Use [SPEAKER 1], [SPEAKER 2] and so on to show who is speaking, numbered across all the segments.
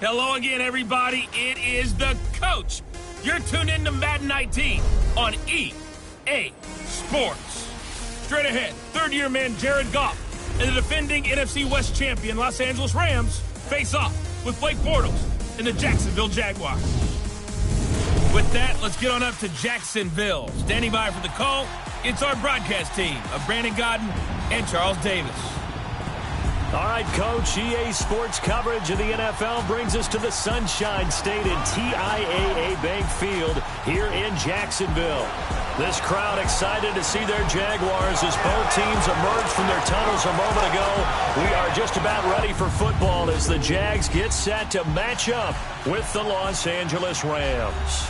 [SPEAKER 1] Hello again, everybody. It is the coach. You're tuned in to Madden 19 on EA Sports. Straight ahead, third-year man Jared Goff and the defending NFC West champion Los Angeles Rams face off with Blake Bortles and the Jacksonville Jaguars. With that, let's get on up to Jacksonville. Standing by for the call, it's our broadcast team of Brandon Godden and Charles Davis.
[SPEAKER 2] All right, Coach, EA Sports coverage of the NFL brings us to the Sunshine State in TIAA Bank Field here in Jacksonville. This crowd excited to see their Jaguars as both teams emerged from their tunnels a moment ago. We are just about ready for football as the Jags get set to match up with the Los Angeles Rams.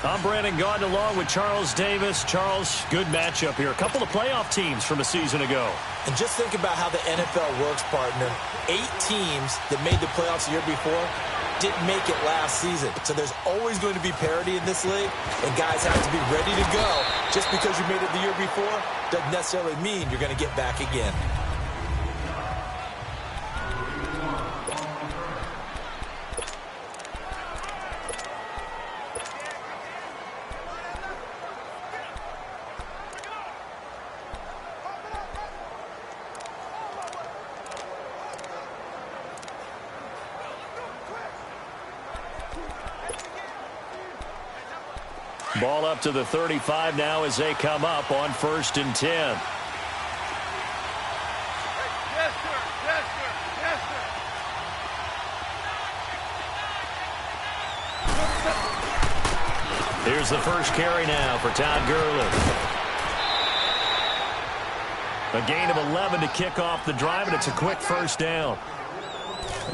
[SPEAKER 2] I'm Brandon Godden along with Charles Davis. Charles, good matchup here. A couple of playoff teams from a season ago.
[SPEAKER 3] And just think about how the NFL works, partner. 8 teams that made the playoffs the year before didn't make it last season. So there's always going to be parity in this league, and guys have to be ready to go. Just because you made it the year before doesn't necessarily mean you're going to get back again.
[SPEAKER 2] Ball up to the 35 now as they come up on 1st and 10.
[SPEAKER 4] Yes, sir. Yes, sir. Yes, sir.
[SPEAKER 2] Here's the first carry now for Todd Gurley. A gain of 11 to kick off the drive, and it's a quick first down.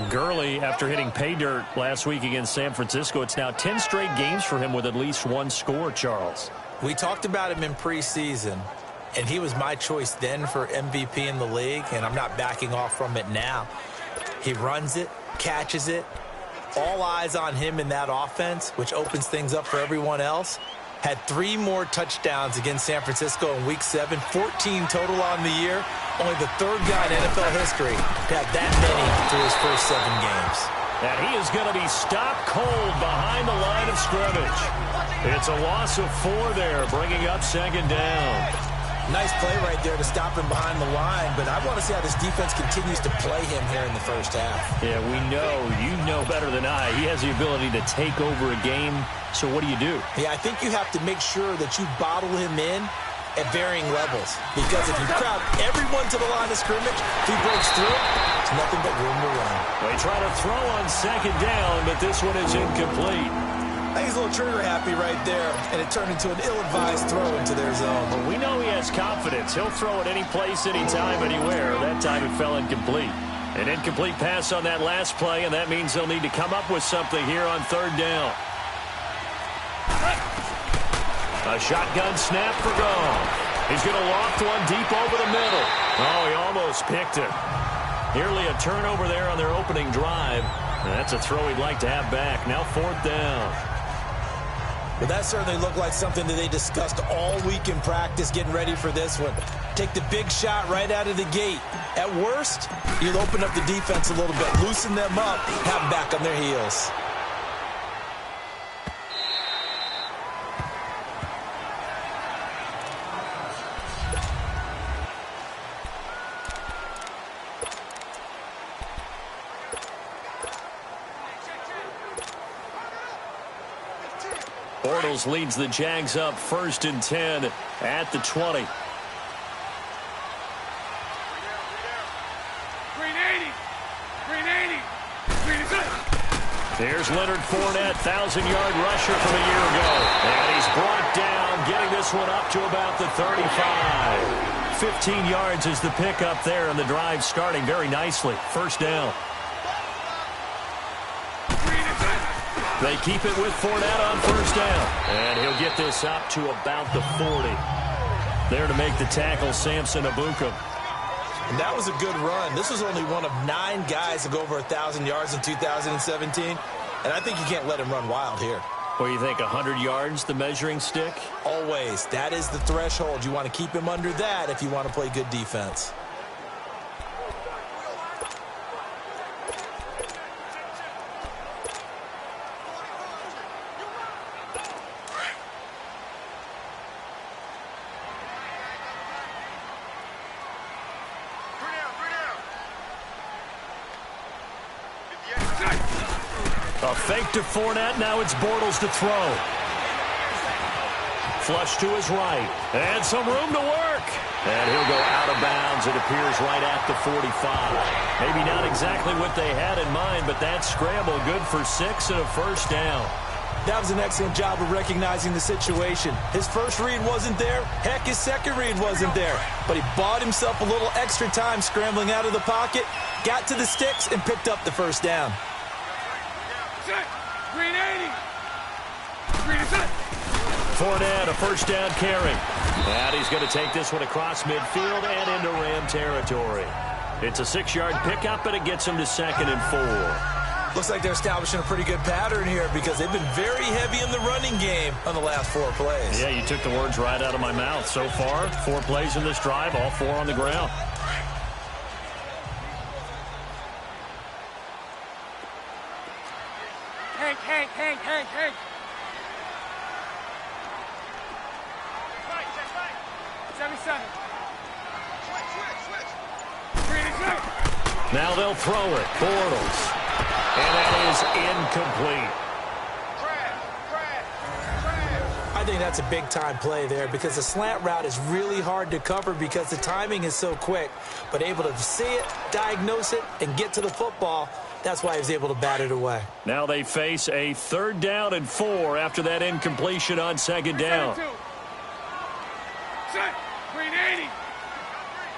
[SPEAKER 2] Gurley, after hitting pay dirt last week against San Francisco, it's now 10 straight games for him with at least one score, Charles.
[SPEAKER 3] We talked about him in preseason, and he was my choice then for MVP in the league, and I'm not backing off from it now. He runs it, catches it, all eyes on him in that offense, which opens things up for everyone else. Had 3 more touchdowns against San Francisco in Week 7, 14 total on the year. Only the 3rd guy in NFL history to have that many through his first 7 games.
[SPEAKER 2] And he is going to be stopped cold behind the line of scrimmage. It's a loss of 4 there, bringing up 2nd down.
[SPEAKER 3] Nice play right there to stop him behind the line, but I want to see how this defense continues to play him here in the first half.
[SPEAKER 2] Yeah, we know. You know better than I. He has the ability to take over a game. So what do you do?
[SPEAKER 3] Yeah, I think you have to make sure that you bottle him in at varying levels. Because if you crowd everyone to the line of scrimmage, if he breaks through, it's nothing but room to run.
[SPEAKER 2] They try to throw on 2nd down, but this one is incomplete.
[SPEAKER 3] I think he's a little trigger happy right there, and it turned into an ill-advised throw into their zone.
[SPEAKER 2] But we know he has confidence. He'll throw it any place, anytime, anywhere. That time it fell incomplete. An incomplete pass on that last play, and that means they'll need to come up with something here on 3rd down. A shotgun snap for Goff. He's going to loft one deep over the middle. Oh, he almost picked it. Nearly a turnover there on their opening drive. And that's a throw he'd like to have back. Now 4th down.
[SPEAKER 3] Well, that certainly looked like something that they discussed all week in practice getting ready for this one. Take the big shot right out of the gate. At worst, you'll open up the defense a little bit, loosen them up, have them back on their heels.
[SPEAKER 2] Bortles leads the Jags up 1st and 10 at the 20. Here's Leonard Fournette, 1,000-yard rusher from a year ago. And he's brought down, getting this one up to about the 35. 15 yards is the pickup there, and the drive starting very nicely. 1st down. They keep it with Fournette on 1st down. And he'll get this up to about the 40. There to make the tackle, Samson Ebukam.
[SPEAKER 3] And that was a good run. This was only one of 9 guys to go over 1,000 yards in 2017. And I think you can't let him run wild here.
[SPEAKER 2] What do you think, 100 yards, the measuring stick?
[SPEAKER 3] Always. That is the threshold. You want to keep him under that if you want to play good defense.
[SPEAKER 2] A fake to Fournette. Now it's Bortles to throw. Flush to his right. And some room to work. And he'll go out of bounds. It appears right at the 45. Maybe not exactly what they had in mind, but that scramble good for 6 and a first down.
[SPEAKER 3] That was an excellent job of recognizing the situation. His first read wasn't there. Heck, his second read wasn't there. But he bought himself a little extra time scrambling out of the pocket, got to the sticks, and picked up the first down.
[SPEAKER 4] Green 80. Green is it.
[SPEAKER 2] Fournette, a first down carry. And he's going to take this one across midfield and into Ram territory. It's a 6-yard pickup, and it gets him to 2nd and 4.
[SPEAKER 3] Looks like they're establishing a pretty good pattern here because they've been very heavy in the running game on the last 4 plays.
[SPEAKER 2] Yeah, you took the words right out of my mouth. So far, 4 plays in this drive, all 4 on the ground.
[SPEAKER 4] Hank. 77. Switch. Green is it.
[SPEAKER 2] Now they'll throw it. Bortles. And that is incomplete.
[SPEAKER 3] I think that's a big-time play there because the slant route is really hard to cover because the timing is so quick. But able to see it, diagnose it, and get to the football, that's why he was able to bat it away.
[SPEAKER 2] Now they face a 3rd down and 4 after that incompletion on 2nd down.
[SPEAKER 4] Set. Green 80.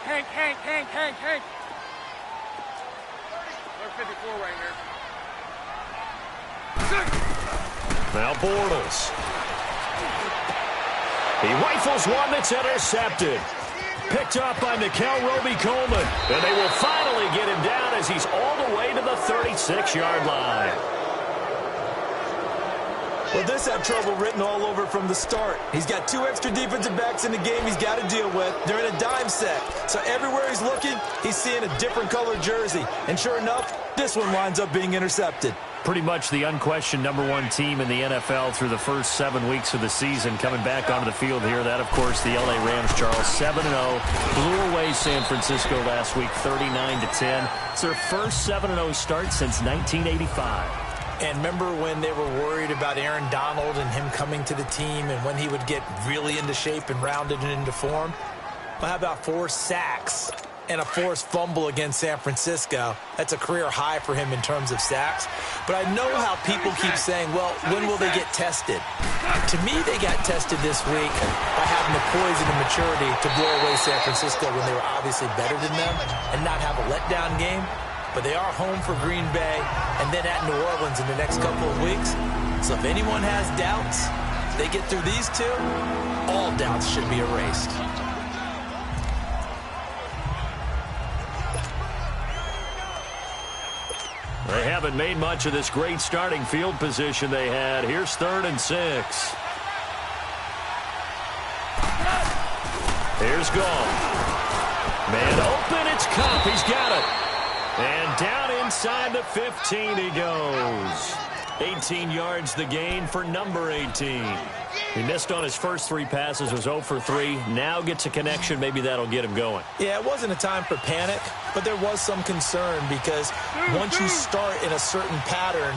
[SPEAKER 4] Hank. 54 right here.
[SPEAKER 2] Now Bortles. He rifles one that's intercepted. Picked up by Nickel Roby-Coleman. And they will finally get him down as he's all the way to the 36-yard line.
[SPEAKER 3] Well, this had trouble written all over from the start. He's got 2 extra defensive backs in the game he's got to deal with. They're in a dime set. So everywhere he's looking, he's seeing a different color jersey. And sure enough, this one winds up being intercepted.
[SPEAKER 2] Pretty much the unquestioned #1 team in the NFL through the first 7 weeks of the season. Coming back onto the field here, that, of course, the L.A. Rams, Charles, 7-0. Blew away San Francisco last week, 39-10. It's their first 7-0 start since 1985.
[SPEAKER 3] And remember when they were worried about Aaron Donald and him coming to the team and when he would get really into shape and rounded and into form? Well, how about 4 sacks and a forced fumble against San Francisco? That's a career high for him in terms of sacks. But I know how people keep saying, well, when will they get tested? To me, they got tested this week by having the poise and the maturity to blow away San Francisco when they were obviously better than them and not have a letdown game. But they are home for Green Bay and then at New Orleans in the next couple of weeks. So if anyone has doubts, they get through these 2, all doubts should be erased.
[SPEAKER 2] They haven't made much of this great starting field position they had. Here's 3rd and 6. Here's Goff. Man open, it's Cup. He's got it. And down inside the 15 he goes. 18 yards the gain for number 18. He missed on his first 3 passes, was 0 for 3. Now gets a connection. Maybe that'll get him going.
[SPEAKER 3] Yeah, it wasn't a time for panic, but there was some concern because once you start in a certain pattern,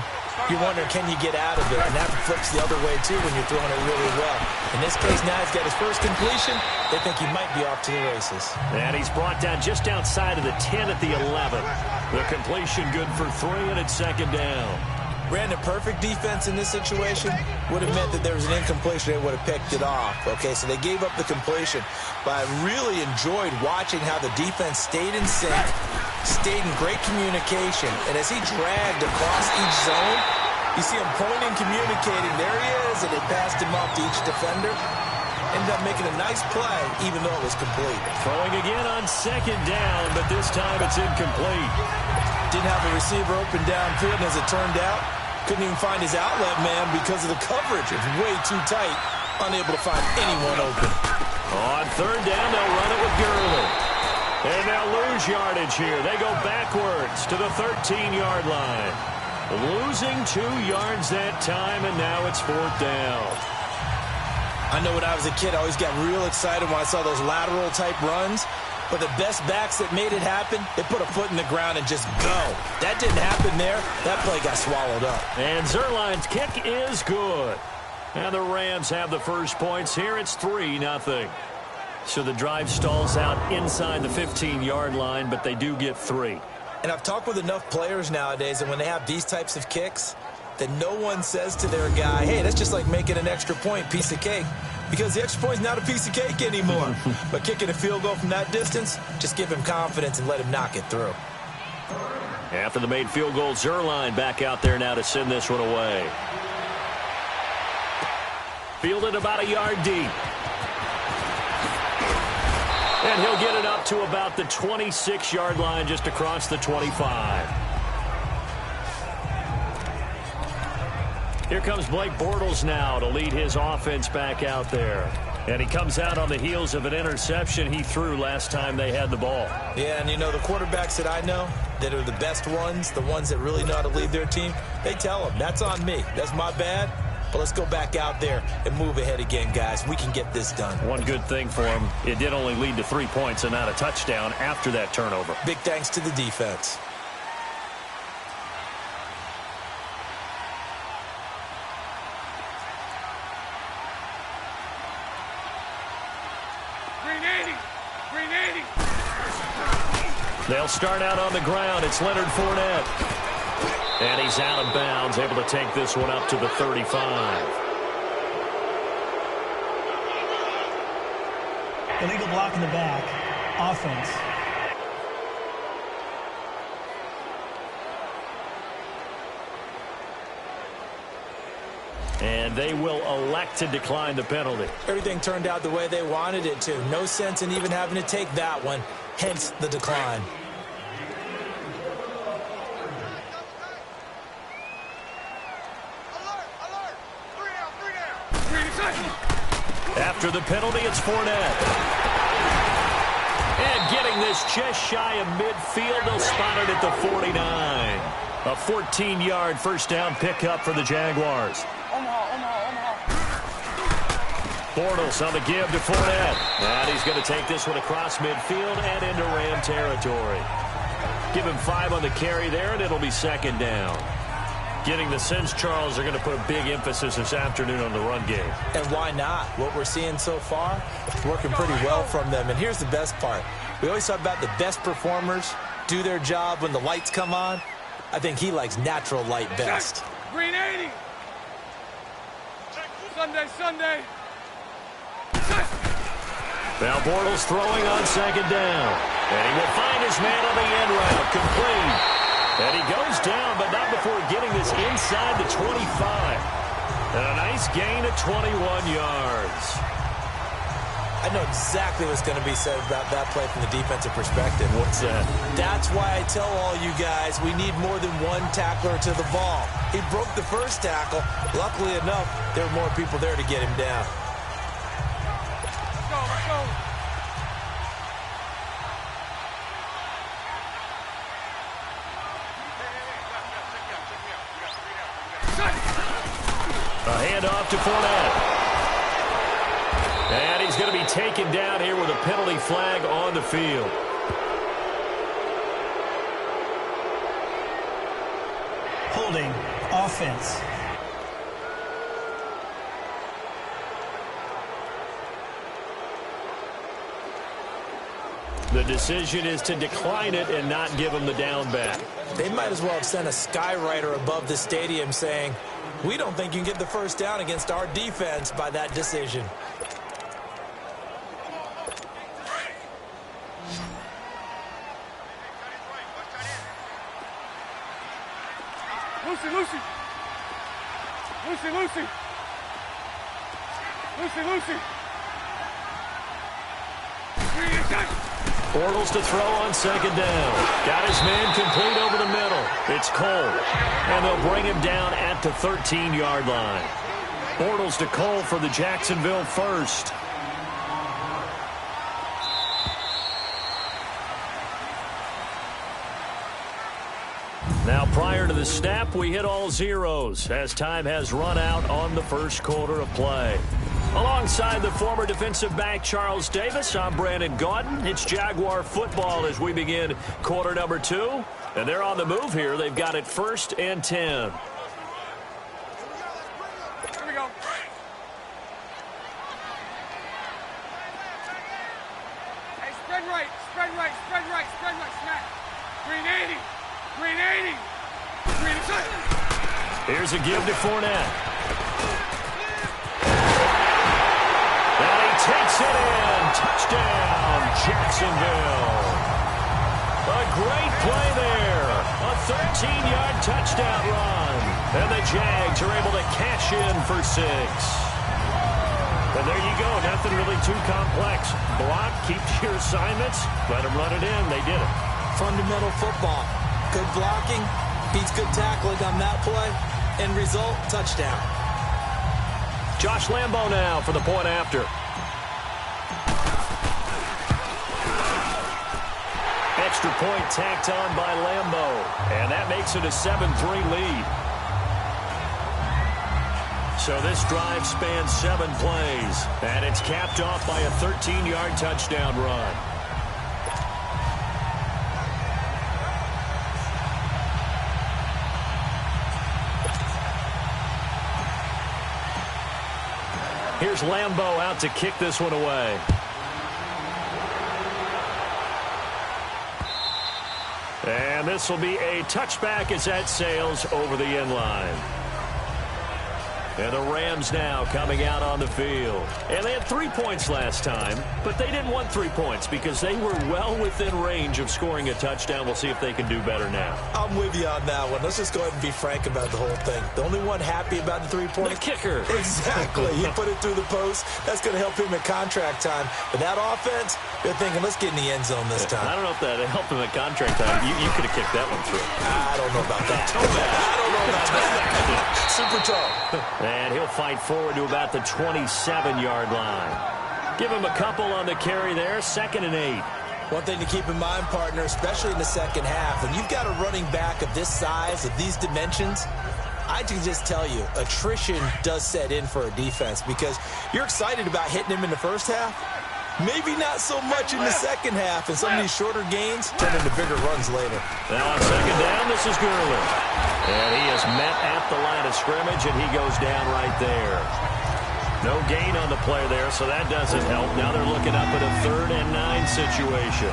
[SPEAKER 3] you wonder, can you get out of it? And that flips the other way, too, when you're throwing it really well. In this case, now he's got his first completion. They think he might be off to the races.
[SPEAKER 2] And he's brought down just outside of the 10 at the 11. The completion good for 3, and it's 2nd down.
[SPEAKER 3] Brandon, perfect defense in this situation would have meant that there was an incompletion. They would have picked it off. Okay, so they gave up the completion. But I really enjoyed watching how the defense stayed in sync, stayed in great communication. And as he dragged across each zone, you see him pointing, communicating. There he is, and they passed him off to each defender. Ended up making a nice play, even though it was complete.
[SPEAKER 2] Throwing again on 2nd down, but this time it's incomplete.
[SPEAKER 3] Didn't have a receiver open downfield, and as it turned out, couldn't even find his outlet man because of the coverage. It's way too tight, unable to find anyone open.
[SPEAKER 2] On 3rd down, they'll run it with Gurley. And they'll lose yardage here. They go backwards to the 13-yard line. Losing 2 yards that time, and now it's 4th down.
[SPEAKER 3] I know when I was a kid, I always got real excited when I saw those lateral-type runs. But the best backs that made it happen, they put a foot in the ground and just go. That didn't happen there. That play got swallowed up.
[SPEAKER 2] And Zuerlein's kick is good. And the Rams have the first points here. It's 3-0. So the drive stalls out inside the 15-yard line, but they do get 3.
[SPEAKER 3] And I've talked with enough players nowadays, and when they have these types of kicks, that no one says to their guy, hey, that's just like making an extra point, piece of cake. Because the extra point is not a piece of cake anymore. But kicking a field goal from that distance, just give him confidence and let him knock it through.
[SPEAKER 2] After the made field goal, Zuerlein back out there now to send this one away. Fielded about a yard deep. And he'll get it up to about the 26-yard line, just across the 25. Here comes Blake Bortles now to lead his offense back out there. And he comes out on the heels of an interception he threw last time they had the ball.
[SPEAKER 3] Yeah, and you know, the quarterbacks that I know that are the best ones, the ones that really know how to lead their team, they tell them, that's on me. That's my bad. But let's go back out there and move ahead again, guys. We can get this done.
[SPEAKER 2] One good thing for him, it did only lead to 3 points and not a touchdown after that turnover.
[SPEAKER 3] Big thanks to the defense.
[SPEAKER 2] They'll start out on the ground. It's Leonard Fournette. And he's out of bounds, able to take this one up to the 35.
[SPEAKER 5] Illegal block in the back. Offense.
[SPEAKER 2] And they will elect to decline the penalty.
[SPEAKER 3] Everything turned out the way they wanted it to. No sense in even having to take that one. Hence the decline.
[SPEAKER 2] After the penalty, it's Fournette. And getting this just shy of midfield, they'll spot it at the 49. A 14-yard first down pickup for the Jaguars. Bortles on the give to Fournette. And he's going to take this one across midfield and into Ram territory. Give him 5 on the carry there, and it'll be second down. Getting the sense, Charles, they're going to put a big emphasis this afternoon on the run game.
[SPEAKER 3] And why not? What we're seeing so far, it's working pretty well from them. And here's the best part. We always talk about the best performers do their job when the lights come on. I think he likes natural light best.
[SPEAKER 4] Green 80. Sunday.
[SPEAKER 2] Now Bortles throwing on second down. And he will find his man on the end route. Complete. And he goes down, but not before getting this inside the 25. And a nice gain of 21 yards.
[SPEAKER 3] I know exactly what's going to be said about that play from the defensive perspective.
[SPEAKER 2] What's that?
[SPEAKER 3] That's why I tell all you guys we need more than one tackler to the ball. He broke the first tackle. Luckily enough, there were more people there to get him down.
[SPEAKER 4] Let's go.
[SPEAKER 2] A handoff to Fournette. And he's going to be taken down here with a penalty flag on the field.
[SPEAKER 5] Holding. Offense.
[SPEAKER 2] The decision is to decline it and not give him the down back.
[SPEAKER 3] They might as well have sent a skywriter above the stadium saying, we don't think you can get the first down against our defense by that decision.
[SPEAKER 4] Lucy.
[SPEAKER 2] Bortles to throw on second down. Got his man complete over the middle. It's Cole. And they'll bring him down at the 13-yard line. Bortles to Cole for the Jacksonville first. Now, prior to the snap, we hit all zeros as time has run out on the first quarter of play. Alongside the former defensive back Charles Davis, I'm Brandon Gaudin. It's Jaguar football as we begin quarter number 2. And they're on the move here. They've got it 1st and 10.
[SPEAKER 4] Here we go. Hey, spread right, spread right, spread right, spread right, snap. Green 80, green 80, green 80.
[SPEAKER 2] Here's a give to Fournette. And he takes it in. Touchdown, Jacksonville. A great play there. A 13-yard touchdown run. And the Jags are able to cash in for 6. And there you go. Nothing really too complex. Block, keep your assignments, let them run it in. They did it.
[SPEAKER 3] Fundamental football. Good blocking, beats good tackling on that play. End result, touchdown.
[SPEAKER 2] Josh Lambo now for the point after. Extra point tacked on by Lambo. And that makes it a 7-3 lead. So this drive spans 7 plays. And it's capped off by a 13-yard touchdown run. Here's Lambo out to kick this one away. And this will be a touchback as that sails over the end line. And the Rams now coming out on the field. And they had 3 points last time, but they didn't want 3 points because they were well within range of scoring a touchdown. We'll see if they can do better now.
[SPEAKER 3] I'm with you on that one. Let's just go ahead and be frank about the whole thing. The only one happy about the 3-point.
[SPEAKER 2] The kicker.
[SPEAKER 3] Exactly. He put it through the post. That's going to help him at contract time. But that offense, they're thinking, let's get in the end zone this time.
[SPEAKER 2] I don't know if that helped him at contract time. You could have kicked that one through.
[SPEAKER 3] I don't know about that. I don't know about that. Super tough.
[SPEAKER 2] And he'll fight forward to about the 27-yard line. Give him a couple on the carry there. 2nd and 8.
[SPEAKER 3] One thing to keep in mind, partner, especially in the second half, when you've got a running back of this size, of these dimensions, I can just tell you, attrition does set in for a defense because you're excited about hitting him in the first half. Maybe not so much in the second half, and some of these shorter gains turn into bigger runs later.
[SPEAKER 2] Now on 2nd down, this is Gurley. And he is met at the line of scrimmage, and he goes down right there. No gain on the play there, so that doesn't help. Now they're looking up at a 3rd and 9 situation.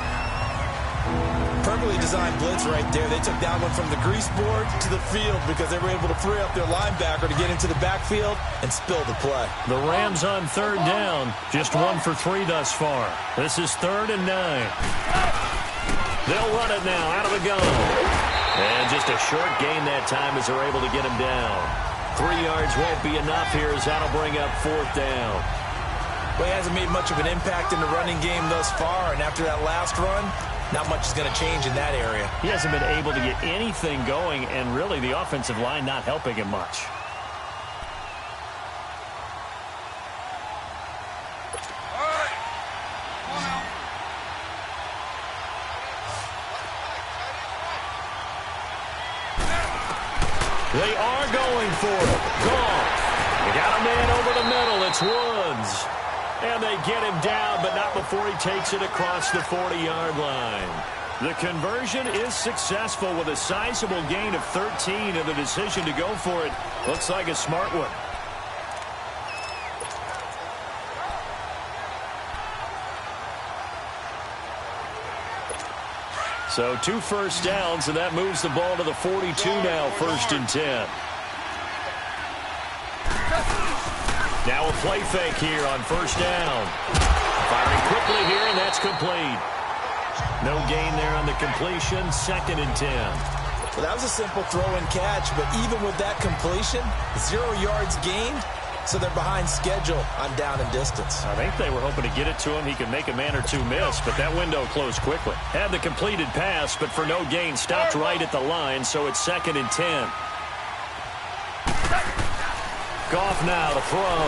[SPEAKER 3] Perfectly designed blitz right there. They took that one from the grease board to the field because they were able to free up their linebacker to get into the backfield and spill the play.
[SPEAKER 2] The Rams on 3rd down. Just 1 for 3 thus far. This is 3rd and 9. They'll run it now out of the gun. And just a short gain that time as they're able to get him down. 3 yards won't be enough here as that'll bring up 4th down.
[SPEAKER 3] Well, he hasn't made much of an impact in the running game thus far, and after that last run, not much is going to change in that area.
[SPEAKER 2] He hasn't been able to get anything going, and really the offensive line not helping him much. They are going for it. Gone. They got a man over the middle. It's Woods. And they get him down, but not before he takes it across the 40-yard line. The conversion is successful with a sizable gain of 13, and the decision to go for it looks like a smart one. So 2 first downs, and that moves the ball to the 42 now, 1st and 10. Now a play fake here on 1st down. Firing quickly here, and that's complete. No gain there on the completion, 2nd and 10.
[SPEAKER 3] Well, that was a simple throw and catch, but even with that completion, 0 yards gained, so they're behind schedule on down and distance.
[SPEAKER 2] I think they were hoping to get it to him. He could make a man or two miss, but that window closed quickly. Had the completed pass, but for no gain, stopped right at the line, so it's 2nd and 10. Goff now to throw.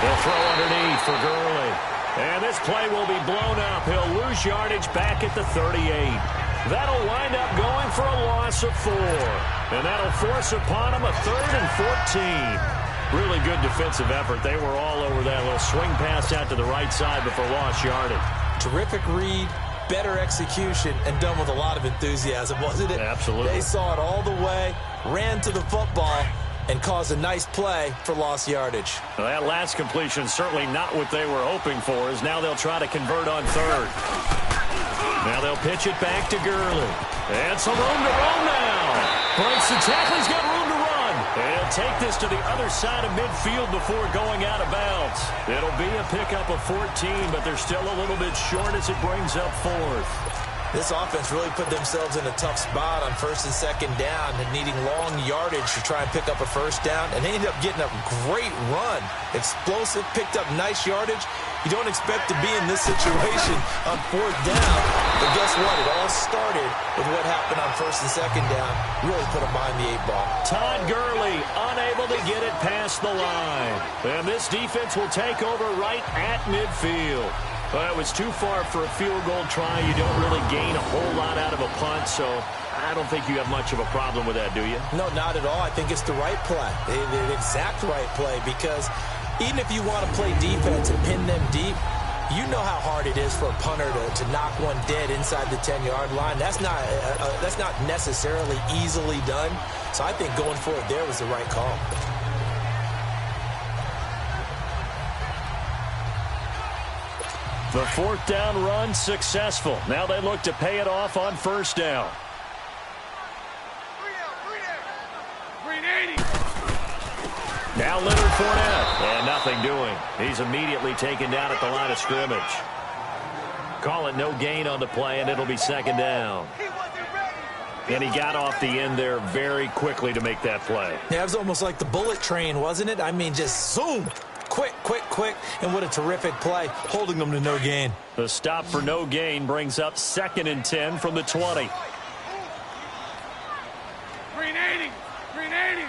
[SPEAKER 2] He'll throw underneath for Gurley. And this play will be blown up. He'll lose yardage back at the 38. That'll wind up going for a loss of 4. And that'll force upon him a 3rd and 14. Really good defensive effort. They were all over that little swing pass out to the right side before lost yardage.
[SPEAKER 3] Terrific read, better execution, and done with a lot of enthusiasm, wasn't it?
[SPEAKER 2] Absolutely.
[SPEAKER 3] They saw it all the way, ran to the football, and caused a nice play for lost yardage.
[SPEAKER 2] Well, that last completion certainly not what they were hoping for, as now they'll try to convert on third. Now they'll pitch it back to Gurley. And some room to run now. Breaks the tackle. He's got room to run. And take this to the other side of midfield before going out of bounds. It'll be a pickup of 14, but they're still a little bit short as it brings up fourth.
[SPEAKER 3] This offense really put themselves in a tough spot on first and second down and needing long yardage to try and pick up a first down. And they ended up getting a great run. Explosive, picked up nice yardage. You don't expect to be in this situation on fourth down. But guess what? It all started with what happened on first and second down. Really put them behind the 8-ball.
[SPEAKER 2] Todd Gurley unable to get it past the line. And this defense will take over right at midfield. Well, it was too far for a field goal try. You don't really gain a whole lot out of a punt, so I don't think you have much of a problem with that, do you?
[SPEAKER 3] No, not at all. I think it's the right play, the exact right play, because even if you want to play defense and pin them deep, you know how hard it is for a punter to knock one dead inside the 10-yard line. That's not necessarily easily done. So I think going for it there was the right call.
[SPEAKER 2] The fourth down run successful. Now they look to pay it off on first down.
[SPEAKER 4] 380.
[SPEAKER 2] Now Leonard Fournette. And nothing doing. He's immediately taken down at the line of scrimmage. Call it no gain on the play, and it'll be second down. And he got off the end there very quickly to make that play.
[SPEAKER 3] Yeah, it was almost like the bullet train, wasn't it? I mean, just zoom. Quick, quick, quick, and what a terrific play, holding them to no gain.
[SPEAKER 2] The stop for no gain brings up 2nd and 10 from the 20.
[SPEAKER 4] 380. 380.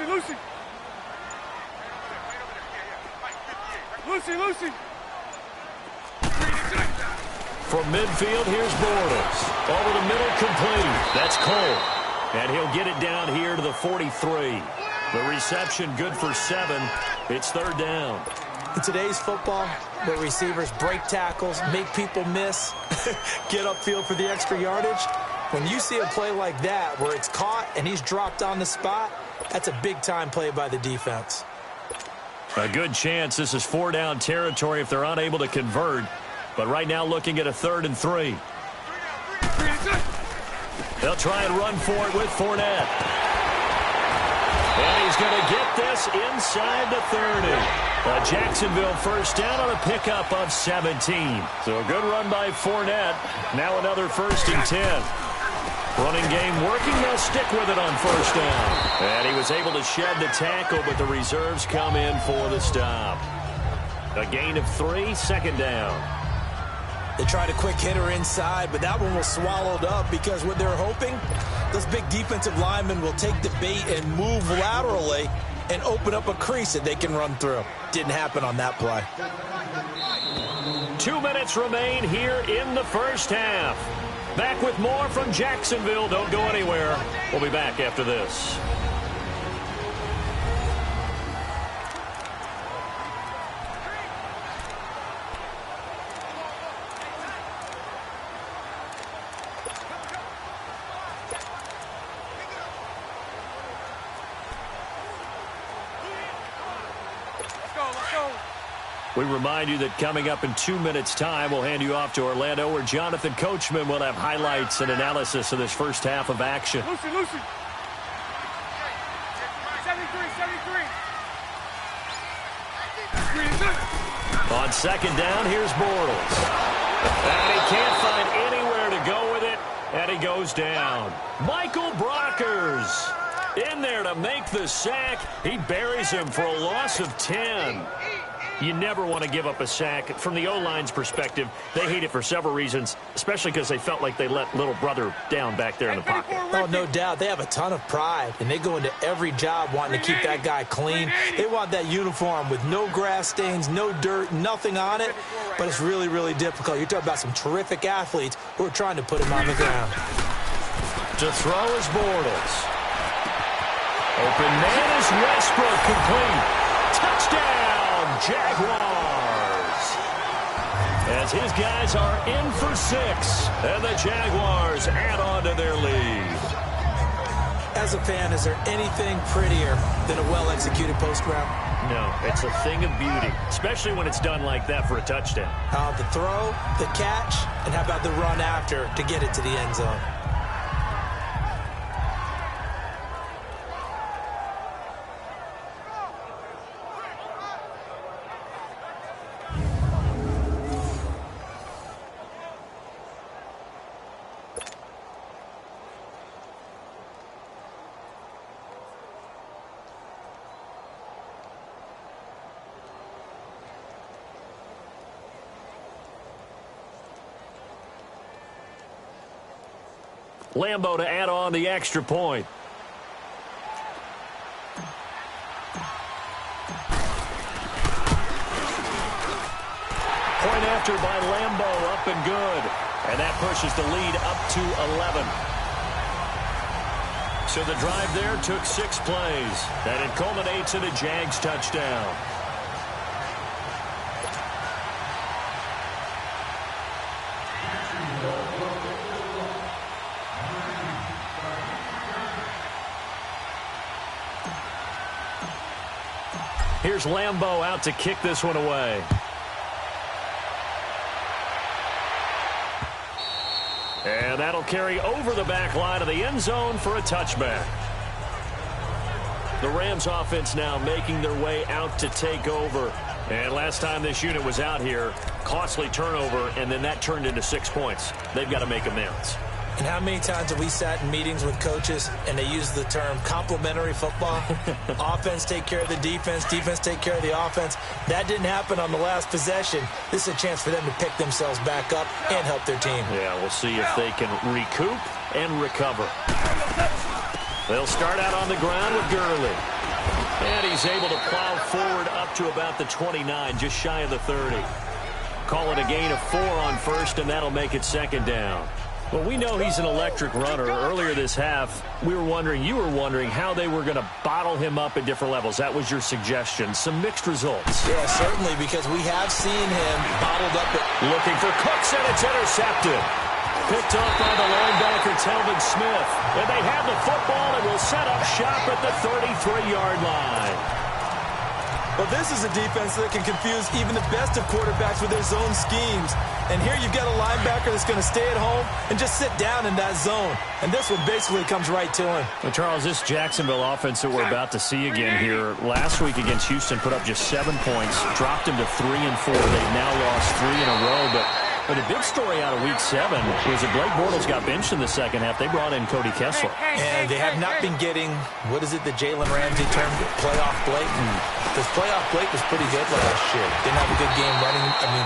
[SPEAKER 4] Lucy. Lucy.
[SPEAKER 2] From midfield, here's Bortles. Over the middle, complete. That's Cole. And he'll get it down here to the 43. The reception good for 7. It's third down.
[SPEAKER 3] In today's football, where receivers break tackles, make people miss, get upfield for the extra yardage, when you see a play like that where it's caught and he's dropped on the spot, that's a big-time play by the defense.
[SPEAKER 2] A good chance this is 4-down territory if they're unable to convert. But right now looking at a 3rd and 3. They'll try and run for it with Fournette. And he's going to get this inside the 30. A Jacksonville first down on a pickup of 17. So a good run by Fournette. Now another 1st and 10. Running game working. They'll stick with it on first down. And he was able to shed the tackle, but the reserves come in for the stop. A gain of 3, second down.
[SPEAKER 3] They tried a quick hitter inside, but that one was swallowed up because what they're hoping, those big defensive linemen will take the bait and move laterally and open up a crease that they can run through. Didn't happen on that play.
[SPEAKER 2] 2 minutes remain here in the first half. Back with more from Jacksonville. Don't go anywhere. We'll be back after this. We remind you that coming up in 2 minutes' time, we'll hand you off to Orlando, where Jonathan Coachman will have highlights and analysis of this first half of action.
[SPEAKER 4] Lucy. 73.
[SPEAKER 2] On second down, here's Bortles. And he can't find anywhere to go with it, and he goes down. Michael Brockers in there to make the sack. He buries him for a loss of 10. You never want to give up a sack. From the O-line's perspective, they hate it for several reasons, especially because they felt like they let little brother down back there in the pocket.
[SPEAKER 3] Oh, no doubt. They have a ton of pride, and they go into every job wanting to keep that guy clean. They want that uniform with no grass stains, no dirt, nothing on it, but it's really, really difficult. You're talking about some terrific athletes who are trying to put him on the ground.
[SPEAKER 2] To throw is Bortles. Open man is Westbrook, complete. Touchdown, Jaguars. As his guys are in for 6, and the Jaguars add on to their lead.
[SPEAKER 3] As a fan, is there anything prettier than a well-executed post route?
[SPEAKER 2] No, it's a thing of beauty, especially when it's done like that for a touchdown.
[SPEAKER 3] The throw, the catch, and how about the run after to get it to the end zone?
[SPEAKER 2] Lambo to add on the extra point. Point after by Lambo, up and good. And that pushes the lead up to 11. So the drive there took 6 plays. And it culminates in a Jags touchdown. Here's Lambo out to kick this one away. And that'll carry over the back line of the end zone for a touchback. The Rams offense now making their way out to take over. And last time this unit was out here, costly turnover, and then that turned into 6 points. They've got to make amends.
[SPEAKER 3] And how many times have we sat in meetings with coaches and they use the term complementary football? Offense take care of the defense, defense take care of the offense. That didn't happen on the last possession. This is a chance for them to pick themselves back up and help their team.
[SPEAKER 2] Yeah, we'll see if they can recoup and recover. They'll start out on the ground with Gurley. And he's able to plow forward up to about the 29, just shy of the 30. Call it a gain of 4 on first, and that'll make it second down. Well, we know he's an electric runner. Earlier this half, you were wondering how they were going to bottle him up at different levels. That was your suggestion. Some mixed results.
[SPEAKER 3] Yeah, certainly, because we have seen him bottled up.
[SPEAKER 2] Looking for Cooks, and it's intercepted. Picked up by the linebacker, Telvin Smith. And they have the football and will set up shop at the 33-yard line.
[SPEAKER 6] Well, this is a defense that can confuse even the best of quarterbacks with their zone schemes. And here you've got a linebacker that's going to stay at home and just sit down in that zone. And this one basically comes right to him.
[SPEAKER 2] Well, Charles, this Jacksonville offense that we're about to see again here, last week against Houston put up just 7 points, dropped them to 3 and 4. They've now lost 3 in a row, but a big story out of Week 7 was that Blake Bortles got benched in the second half. They brought in Cody Kessler.
[SPEAKER 3] And they have not been getting, what is it, the Jalen Ramsey term, playoff Blake? Because playoff Blake was pretty good last year. Didn't have a good game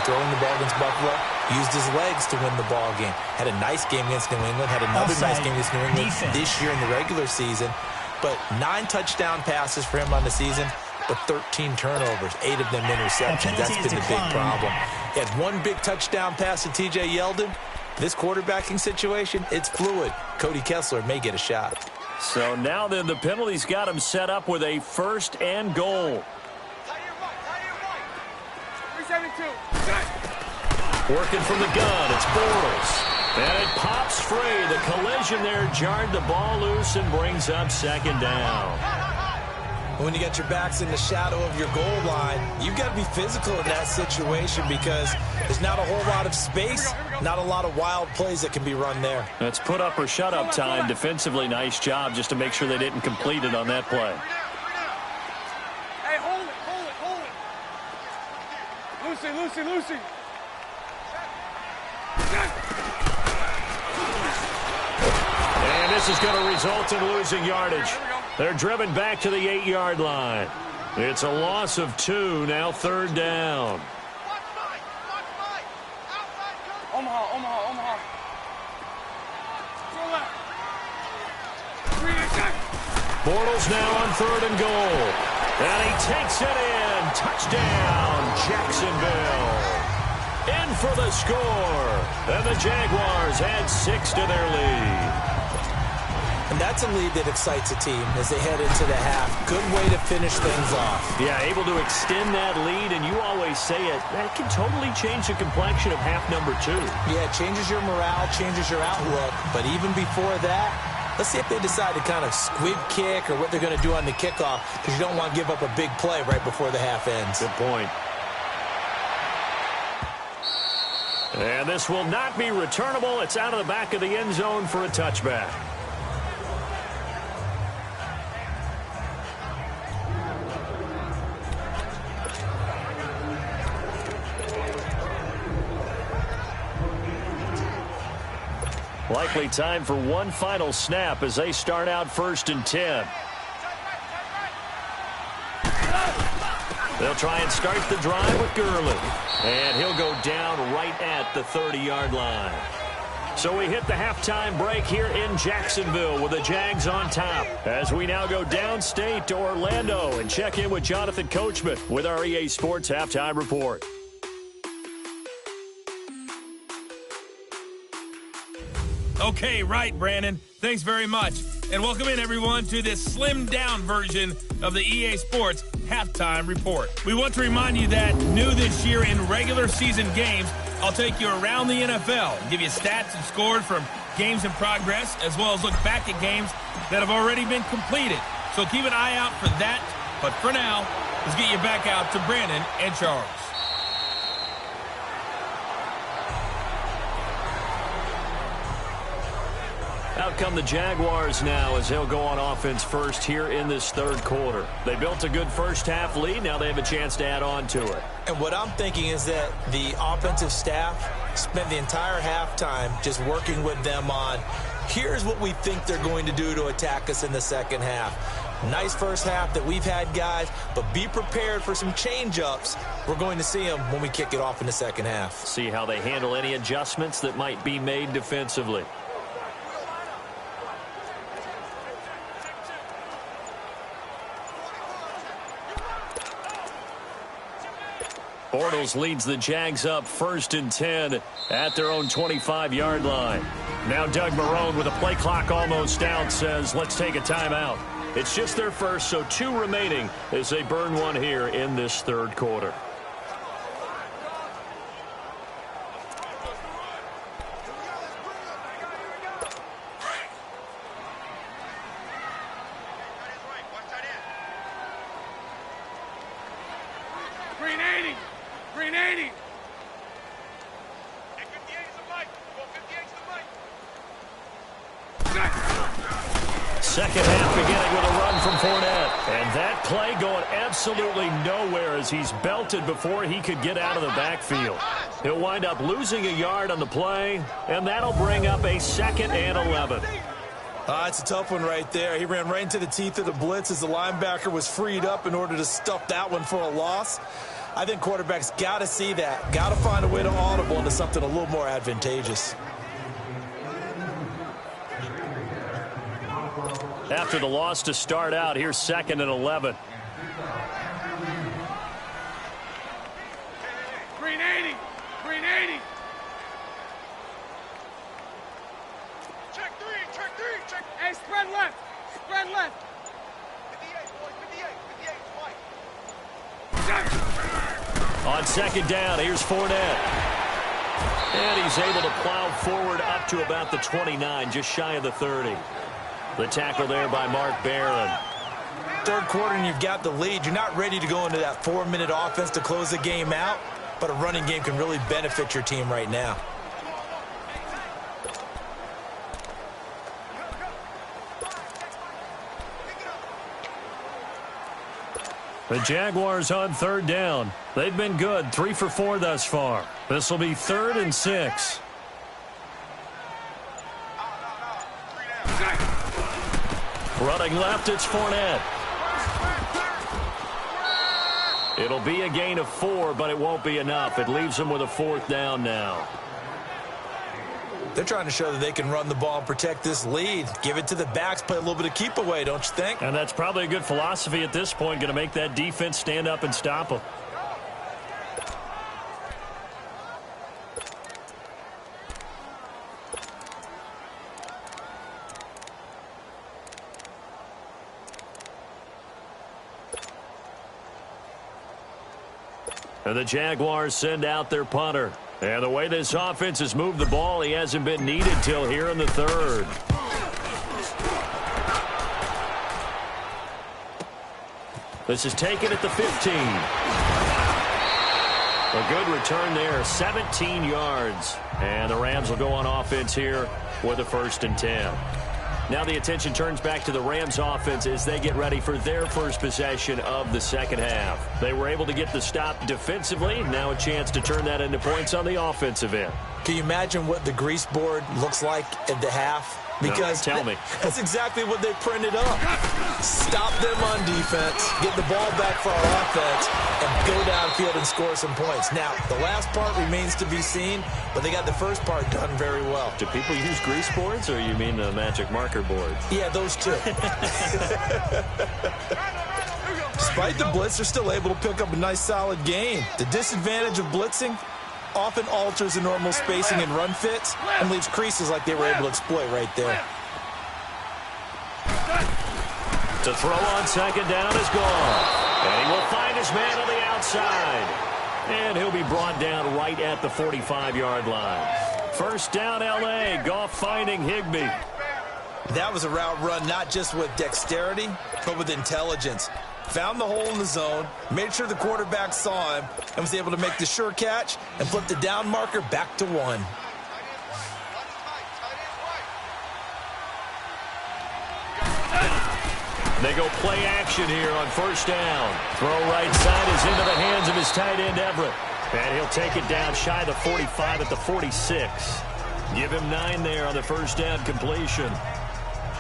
[SPEAKER 3] throwing the ball against Buffalo. Used his legs to win the ball game. Had a nice game against New England. Had another nice game against New England this year in the regular season. But 9 touchdown passes for him on the season, but 13 turnovers, 8 of them interceptions. That's been the big problem. He had 1 big touchdown pass to T.J. Yeldon. This quarterbacking situation, it's fluid. Cody Kessler may get a shot.
[SPEAKER 2] So now then the penalties got him set up with a 1st and goal.
[SPEAKER 4] 372.
[SPEAKER 2] Working from the gun, it's Bortles. And it pops free. The collision there jarred the ball loose and brings up second down.
[SPEAKER 3] When you got your backs in the shadow of your goal line, you've got to be physical in that situation because there's not a whole lot of space, not a lot of wild plays that can be run there.
[SPEAKER 2] That's put up or shut up time. Defensively, nice job just to make sure they didn't complete it on that play.
[SPEAKER 4] Hey, hold it. Lucy.
[SPEAKER 2] And this is going to result in losing yardage. They're driven back to the 8-yard line. It's a loss of 2, now 3rd down.
[SPEAKER 4] Omaha.
[SPEAKER 2] Bortles now on 3rd and goal. And he takes it in. Touchdown, Jacksonville. In for the score. And the Jaguars add 6 to their lead.
[SPEAKER 3] And that's a lead that excites a team as they head into the half. Good way to finish things off.
[SPEAKER 2] Yeah, able to extend that lead, and you always say it, that can totally change the complexion of half number 2.
[SPEAKER 3] Yeah, it changes your morale, changes your outlook. But even before that, let's see if they decide to kind of squib kick or what they're going to do on the kickoff, because you don't want to give up a big play right before the half ends.
[SPEAKER 2] Good point. And this will not be returnable. It's out of the back of the end zone for a touchback. Likely time for one final snap as they start out 1st and 10. They'll try and start the drive with Gurley. And he'll go down right at the 30-yard line. So we hit the halftime break here in Jacksonville with the Jags on top. As we now go downstate to Orlando and check in with Jonathan Coachman with our EA Sports Halftime Report.
[SPEAKER 1] Okay, right, Brandon. Thanks very much. And welcome in, everyone, to this slimmed-down version of the EA Sports Halftime Report. We want to remind you that new this year in regular season games, I'll take you around the NFL and give you stats and scores from games in progress, as well as look back at games that have already been completed. So keep an eye out for that. But for now, let's get you back out to Brandon and Charles.
[SPEAKER 2] Out come the Jaguars now as they'll go on offense first here in this 3rd quarter. They built a good first half lead. Now they have a chance to add on to it.
[SPEAKER 3] And what I'm thinking is that the offensive staff spent the entire halftime just working with them on, here's what we think they're going to do to attack us in the second half. Nice first half that we've had, guys, but be prepared for some change-ups. We're going to see them when we kick it off in the second half.
[SPEAKER 2] See how they handle any adjustments that might be made defensively. Bortles leads the Jags up 1st and 10 at their own 25-yard line. Now Doug Marrone with a play clock almost out says, let's take a timeout. It's just their first, so 2 remaining as they burn one here in this 3rd quarter. Second half beginning with a run from Fournette. And that play going absolutely nowhere as he's belted before he could get out of the backfield. He'll wind up losing a yard on the play, and that'll bring up a 2nd and 11.
[SPEAKER 6] It's a tough one right there. He ran right into the teeth of the blitz as the linebacker was freed up in order to stuff that one for a loss. I think quarterbacks got to see that. Got to find a way to audible into something a little more advantageous.
[SPEAKER 2] After the loss to start out, here's 2nd and 11.
[SPEAKER 4] Green 80. Green 80. Check 3. Check 3. Check. Hey, spread left. Spread left. 58, boys. 58. 58.
[SPEAKER 2] On 2nd down, here's Fournette. And he's able to plow forward up to about the 29, just shy of the 30. The tackle there by Mark Barron.
[SPEAKER 3] 3rd quarter and you've got the lead. You're not ready to go into that 4-minute offense to close the game out, but a running game can really benefit your team right now.
[SPEAKER 2] The Jaguars on 3rd down. They've been good, 3 for 4 thus far. This will be 3rd and 6. Running left, it's Fournette. It'll be a gain of 4, but it won't be enough. It leaves them with a 4th down now.
[SPEAKER 3] They're trying to show that they can run the ball and protect this lead. Give it to the backs, play a little bit of keep away, don't you think?
[SPEAKER 2] And that's probably a good philosophy at this point, going to make that defense stand up and stop them. And the Jaguars send out their punter. And the way this offense has moved the ball, he hasn't been needed till here in the third. This is taken at the 15. A good return there, 17 yards. And the Rams will go on offense here with a 1st and 10. Now the attention turns back to the Rams offense as they get ready for their first possession of the second half. They were able to get the stop defensively. Now a chance to turn that into points on the offensive end.
[SPEAKER 3] Can you imagine what the grease board looks like at the half? Because
[SPEAKER 2] no, tell me.
[SPEAKER 3] That's exactly what they printed up. Stop them on defense, get the ball back for our offense, and go downfield and score some points. Now, the last part remains to be seen, but they got the first part done very well.
[SPEAKER 2] Do people use grease boards, or you mean the magic marker board?
[SPEAKER 3] Yeah, those two. Despite the blitz, they're still able to pick up a nice, solid gain. The disadvantage of blitzing often alters the normal spacing and run fits and leaves creases like they were able to exploit right there.
[SPEAKER 2] To throw on second down is gone. And he will find his man on the outside. And he'll be brought down right at the 45-yard line. First down, L.A. Goff finding Higbee.
[SPEAKER 3] That was a route run not just with dexterity, but with intelligence. Found the hole in the zone, made sure the quarterback saw him, and was able to make the sure catch and flip the down marker back to 1.
[SPEAKER 2] They go play action here on first down. Throw right side is into the hands of his tight end, Everett. And he'll take it down shy of the 45 at the 46. Give him 9 there on the first down completion.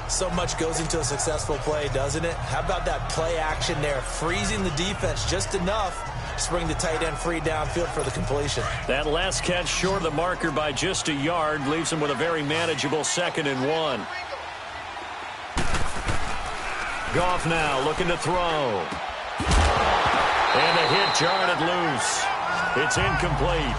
[SPEAKER 3] So much goes into a successful play, doesn't it? How about that play action there, freezing the defense just enough to bring the tight end free downfield for the completion.
[SPEAKER 2] That last catch short of the marker by just a yard leaves him with a very manageable 2nd and 1. Goff now looking to throw. And the hit jarred it loose. It's incomplete.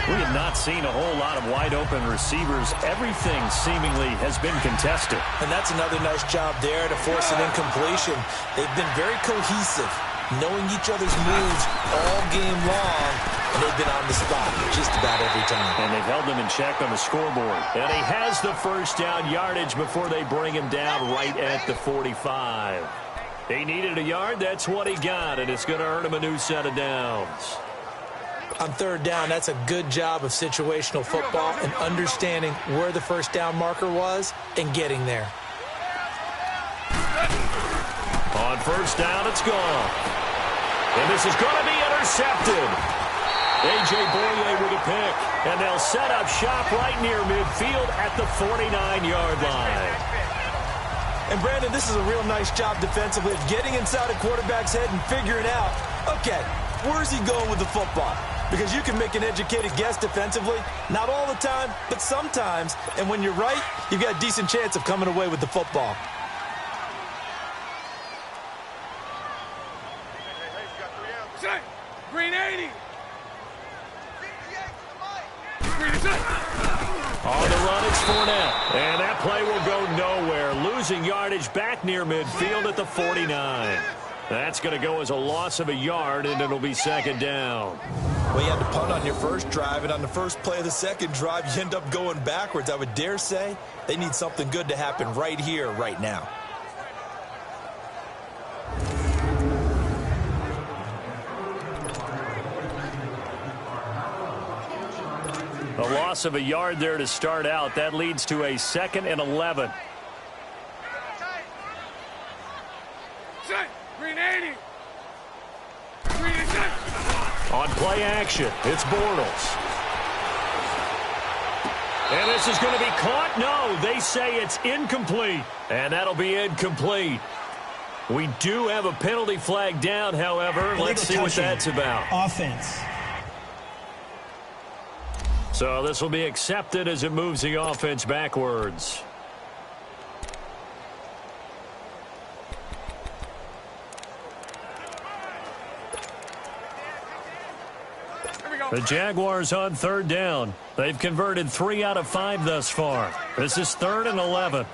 [SPEAKER 2] We have not seen a whole lot of wide-open receivers. Everything seemingly has been contested.
[SPEAKER 3] And that's another nice job there to force an incompletion. They've been very cohesive, knowing each other's moves all game long, and they've been on the spot just about every time.
[SPEAKER 2] And they've held them in check on the scoreboard. And he has the first down yardage before they bring him down right at the 45. He needed a yard. That's what he got, and it's going to earn him a new set of downs.
[SPEAKER 3] On third down, that's a good job of situational football and understanding where the first down marker was and getting there.
[SPEAKER 2] On first down, it's gone. And this is going to be intercepted. A.J. Boye with a pick. And they'll set up shop right near midfield at the 49-yard line.
[SPEAKER 3] And, Brandon, this is a real nice job defensively of getting inside a quarterback's head and figuring out, okay, where's he going with the football? Because you can make an educated guess defensively, not all the time, but sometimes. And when you're right, you've got a decent chance of coming away with the football.
[SPEAKER 4] Green 80.
[SPEAKER 2] On the run, it's Fournette. And that play will go nowhere. Losing yardage back near midfield at the 49. That's going to go as a loss of a yard, and it'll be second down.
[SPEAKER 3] Well, you had to punt on your first drive, and on the first play of the second drive, you end up going backwards. I would dare say they need something good to happen right here, right now.
[SPEAKER 2] A loss of a yard there to start out. That leads to a 2nd and 11.
[SPEAKER 4] Green 80. Green 80.
[SPEAKER 2] On play action, it's Bortles. And this is going to be caught. No, they say it's incomplete. And that'll be incomplete. We do have a penalty flag down, however. Let's see what that's about.
[SPEAKER 5] Offense.
[SPEAKER 2] So this will be accepted as it moves the offense backwards. The Jaguars on third down. They've converted 3 out of 5 thus far. This is 3rd and 11.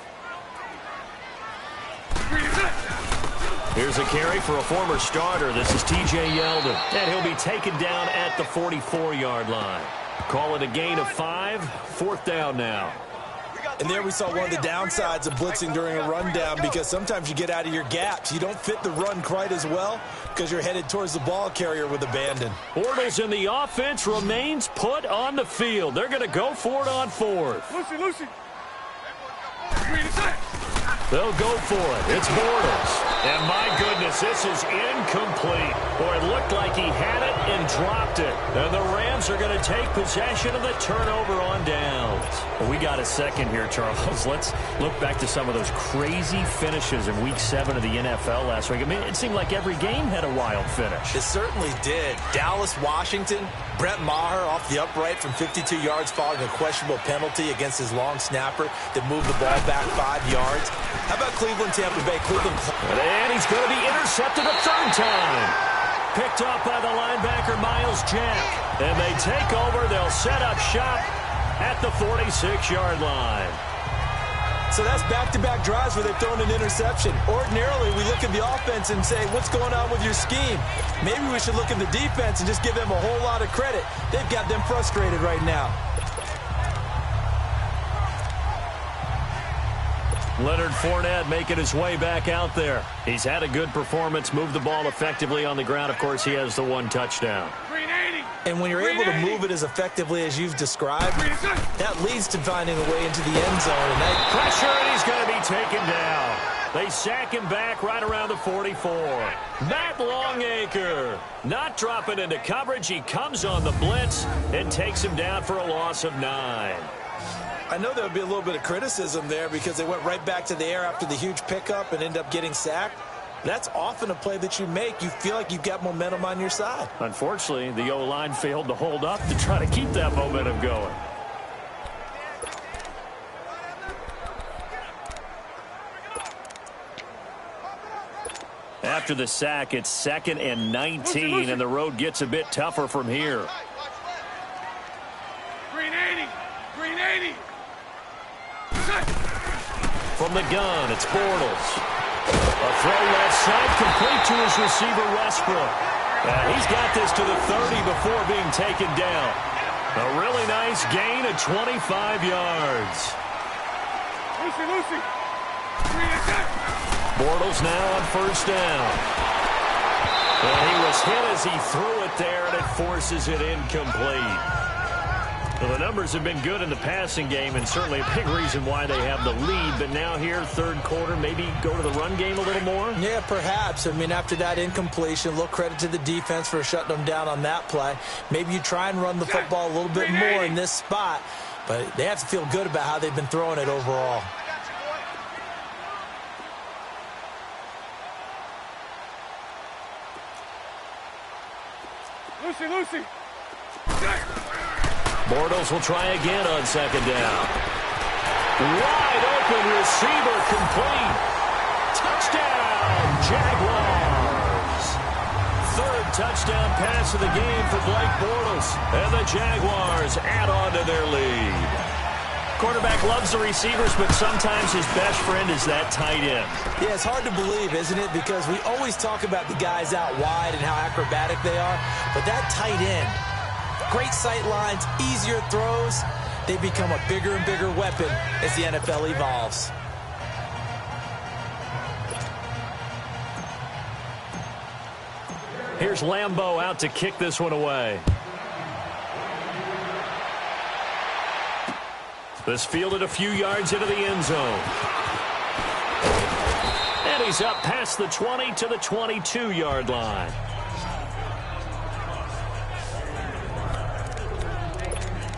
[SPEAKER 2] Here's a carry for a former starter. This is T.J. Yeldon, and he'll be taken down at the 44-yard line. Call it a gain of 5, 4th down now.
[SPEAKER 6] And there we saw one of the downsides of blitzing during a rundown, because sometimes you get out of your gaps. You don't fit the run quite as well because you're headed towards the ball carrier with abandon.
[SPEAKER 2] Bortles in the offense remains put on the field. They're going to go for it on 4th.
[SPEAKER 4] Lucy. Green inside.
[SPEAKER 2] They'll go for it. It's Bortles. And my goodness, this is incomplete. Boy, it looked like he had it and dropped it. And the Rams are going to take possession of the turnover on downs. Well, we got a second here, Charles. Let's look back to some of those crazy finishes in Week 7 of the NFL last week. I mean, it seemed like every game had a wild finish.
[SPEAKER 3] It certainly did. Dallas, Washington, Brett Maher off the upright from 52 yards following a questionable penalty against his long snapper that moved the ball back 5 yards. How about Cleveland, Tampa Bay? Cleveland.
[SPEAKER 2] And he's going to be intercepted a 3rd time. Picked up by the linebacker, Miles Jack. And they take over. They'll set up shop at the 46-yard line.
[SPEAKER 6] So that's back-to-back drives where they've thrown an interception. Ordinarily, we look at the offense and say, what's going on with your scheme? Maybe we should look at the defense and just give them a whole lot of credit. They've got them frustrated right now.
[SPEAKER 2] Leonard Fournette making his way back out there. He's had a good performance, moved the ball effectively on the ground. Of course, he has the 1 touchdown.
[SPEAKER 3] And when you're able to move it as effectively as you've described, that leads to finding a way into the end zone. And that
[SPEAKER 2] pressure, and he's going to be taken down. They sack him back right around the 44. Matt Longacre not dropping into coverage. He comes on the blitz and takes him down for a loss of 9.
[SPEAKER 6] I know there would be a little bit of criticism there because they went right back to the air after the huge pickup and ended up getting sacked. That's often a play that you make. You feel like you've got momentum on your side.
[SPEAKER 2] Unfortunately, the O-line failed to hold up to try to keep that momentum going. After the sack, it's 2nd and 19, and the road gets a bit tougher from here.
[SPEAKER 4] Green 80.
[SPEAKER 2] From the gun, it's Bortles. A throw left side, complete to his receiver, Westbrook. He's got this to the 30 before being taken down. A really nice gain of 25 yards.
[SPEAKER 4] Lucy. Green attack.
[SPEAKER 2] Bortles now on 1st down. And he was hit as he threw it there, and it forces it incomplete. Well, the numbers have been good in the passing game, and certainly a big reason why they have the lead. But now here, 3rd quarter, maybe go to the run game a little more?
[SPEAKER 3] Yeah, perhaps. I mean, after that incompletion, a little credit to the defense for shutting them down on that play. Maybe you try and run the football a little bit more in this spot. But they have to feel good about how they've been throwing it overall.
[SPEAKER 4] Lucy.
[SPEAKER 2] Bortles will try again on 2nd down. Wide open receiver complete. Touchdown, Jaguars. 3rd touchdown pass of the game for Blake Bortles. And the Jaguars add on to their lead. Quarterback loves the receivers, but sometimes his best friend is that tight end.
[SPEAKER 3] Yeah, it's hard to believe, isn't it? Because we always talk about the guys out wide and how acrobatic they are. But that tight end, great sight lines, easier throws. They become a bigger and bigger weapon as the NFL evolves.
[SPEAKER 2] Here's Lambeau out to kick this one away. This fielded a few yards into the end zone. And he's up past the 20 to the 22-yard line.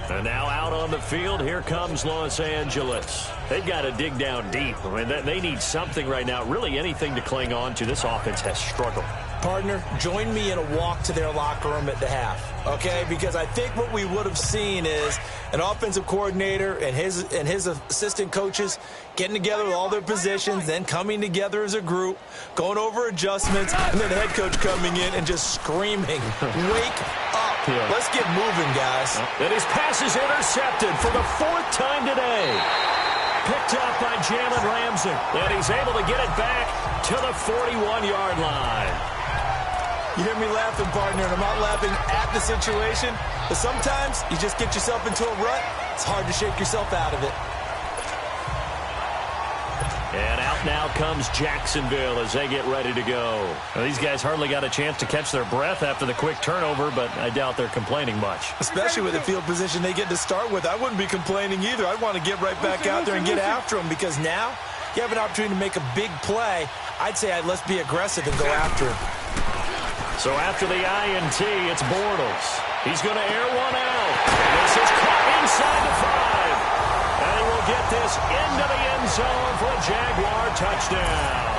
[SPEAKER 2] And now out on the field, here comes Los Angeles. They've got to dig down deep. I mean, they need something right now, really anything to cling on to. This offense has struggled.
[SPEAKER 3] Partner, join me in a walk to their locker room at the half, okay? Because I think what we would have seen is an offensive coordinator and his assistant coaches getting together with all their positions, then coming together as a group, going over adjustments, and then the head coach coming in and just screaming, wake up. Yeah. Let's get moving, guys.
[SPEAKER 2] And his pass is intercepted for the 4th time today. Picked up by Jalen Ramsey. And he's able to get it back to the 41-yard line.
[SPEAKER 6] You hear me laughing, partner, and I'm not laughing at the situation, but sometimes you just get yourself into a rut. It's hard to shake yourself out of it.
[SPEAKER 2] And out now comes Jacksonville as they get ready to go. Well, these guys hardly got a chance to catch their breath after the quick turnover, but I doubt they're complaining much.
[SPEAKER 6] Especially with the field position they get to start with. I wouldn't be complaining either. I'd want to get right back out there and get after them, because now you have an opportunity to make a big play. I'd say let's be aggressive and go after him.
[SPEAKER 2] So after the INT, it's Bortles. He's going to air one out. This is caught inside the 5. And he will get this into the end zone for a Jaguar touchdown.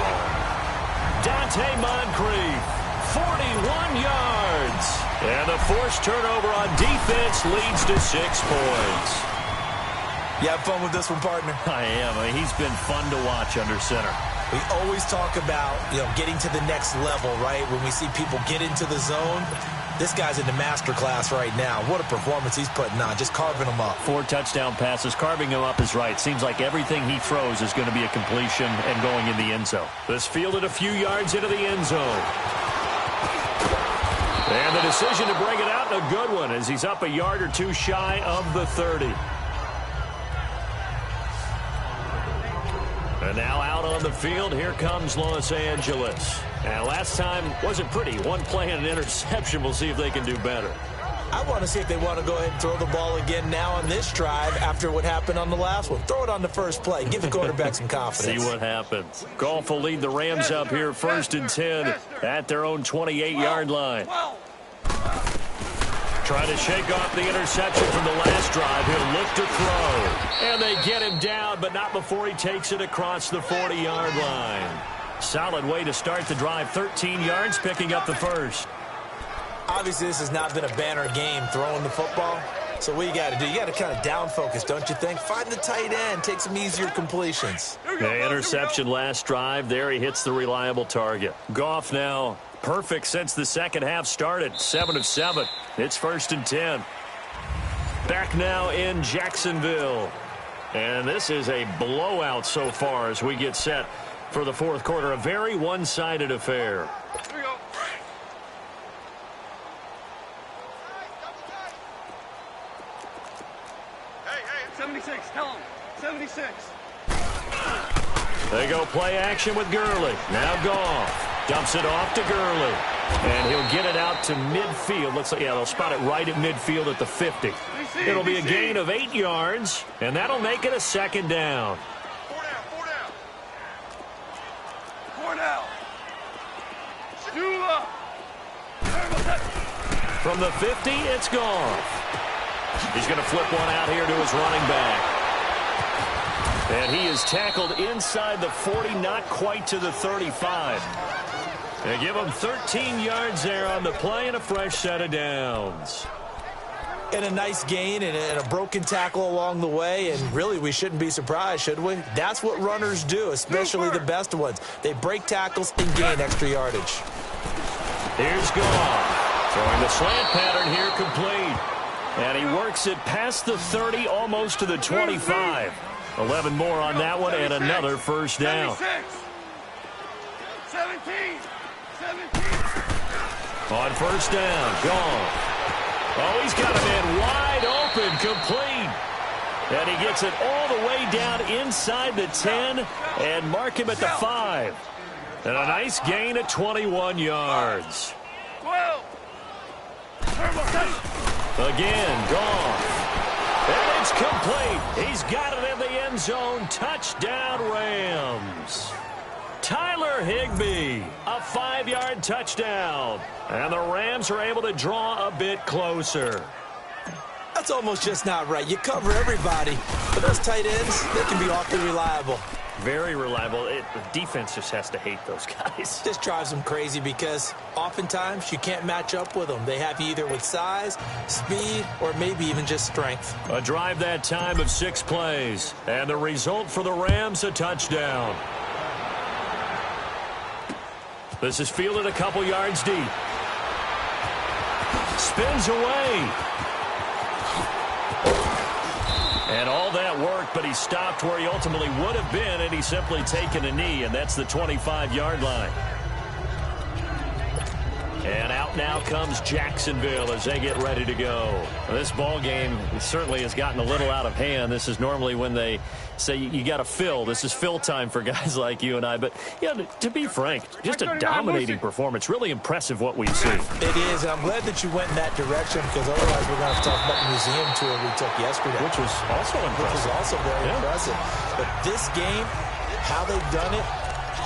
[SPEAKER 2] Dante Moncrief, 41 yards. And the forced turnover on defense leads to 6 points.
[SPEAKER 6] You have fun with this one, partner?
[SPEAKER 2] I am. He's been fun to watch under center.
[SPEAKER 3] We always talk about, getting to the next level, right? When we see people get into the zone, this guy's in the master class right now. What a performance he's putting on, just carving them up.
[SPEAKER 2] 4 touchdown passes. Carving him up is right. Seems like everything he throws is going to be a completion and going in the end zone. This fielded a few yards into the end zone. And the decision to bring it out, a good one, as he's up a yard or 2 shy of the 30. And now out on the field, here comes Los Angeles. And last time wasn't pretty. 1 play and an interception. We'll see if they can do better.
[SPEAKER 3] I want to see if they want to go ahead and throw the ball again now on this drive after what happened on the last one. Throw it on the first play. Give the quarterback some confidence.
[SPEAKER 2] See what happens. Goff will lead the Rams up here 1st and 10 at their own 28-yard line. Trying to shake off the interception from the last drive. He'll look to throw. And they get him down, but not before he takes it across the 40-yard line. Solid way to start the drive. 13 yards, picking up the first.
[SPEAKER 3] Obviously, this has not been a banner game throwing the football. So what you got to do, you got to kind of down focus, don't you think? Find the tight end, take some easier completions.
[SPEAKER 2] The interception last drive. There he hits the reliable target. Goff now perfect since the second half started. 7 of 7. It's 1st and 10. Back now in Jacksonville. And this is a blowout so far as we get set for the 4th quarter. A very one-sided affair.
[SPEAKER 4] Here we go. Hey, 76, tell him. 76.
[SPEAKER 2] They go play action with Gurley. Now Goff dumps it off to Gurley. And he'll get it out to midfield. Looks like, they'll spot it right at midfield at the 50. It'll be a gain of 8 yards, and that'll make it a 2nd down.
[SPEAKER 4] 4 down. Shula.
[SPEAKER 2] From the 50, it's Goff. He's going to flip one out here to his running back. And he is tackled inside the 40, not quite to the 35. They give him 13 yards there on the play and a fresh set of downs.
[SPEAKER 3] And a nice gain and a broken tackle along the way, and really we shouldn't be surprised, should we? That's what runners do, especially the best ones. They break tackles and gain extra yardage.
[SPEAKER 2] Here's Goff. Throwing the slant pattern here complete. And he works it past the 30, almost to the 25. 11 more on that one, and another first down.
[SPEAKER 4] 17.
[SPEAKER 2] On first down, Goff. Oh, he's got him in wide open, complete. And he gets it all the way down inside the 10 and mark him at the 5. And a nice gain at 21 yards.
[SPEAKER 4] 12.
[SPEAKER 2] Again, Goff. And it's complete. He's got it in the end zone. Touchdown, Rams. Tyler Higbee, a 5-yard touchdown. And the Rams are able to draw a bit closer.
[SPEAKER 3] That's almost just not right. You cover everybody, but those tight ends, they can be awfully reliable.
[SPEAKER 2] Very reliable. The defense just has to hate those guys.
[SPEAKER 3] This drives them crazy because oftentimes you can't match up with them. They have you either with size, speed, or maybe even just strength.
[SPEAKER 2] A drive that time of 6 plays. And the result for the Rams, a touchdown. This is fielded a couple yards deep. Spins away. And all that worked, but he stopped where he ultimately would have been, and he's simply taken a knee, and that's the 25-yard line. And out now comes Jacksonville as they get ready to go. This ball game certainly has gotten a little out of hand. This is normally when they say you got to fill. This is fill time for guys like you and I. But, yeah, to be frank, just a dominating performance. Really impressive what we see.
[SPEAKER 3] It is, and I'm glad that you went in that direction because otherwise we're going to have to talk about the museum tour we took yesterday.
[SPEAKER 2] Which was also impressive.
[SPEAKER 3] Which was also very impressive. But this game, how they've done it,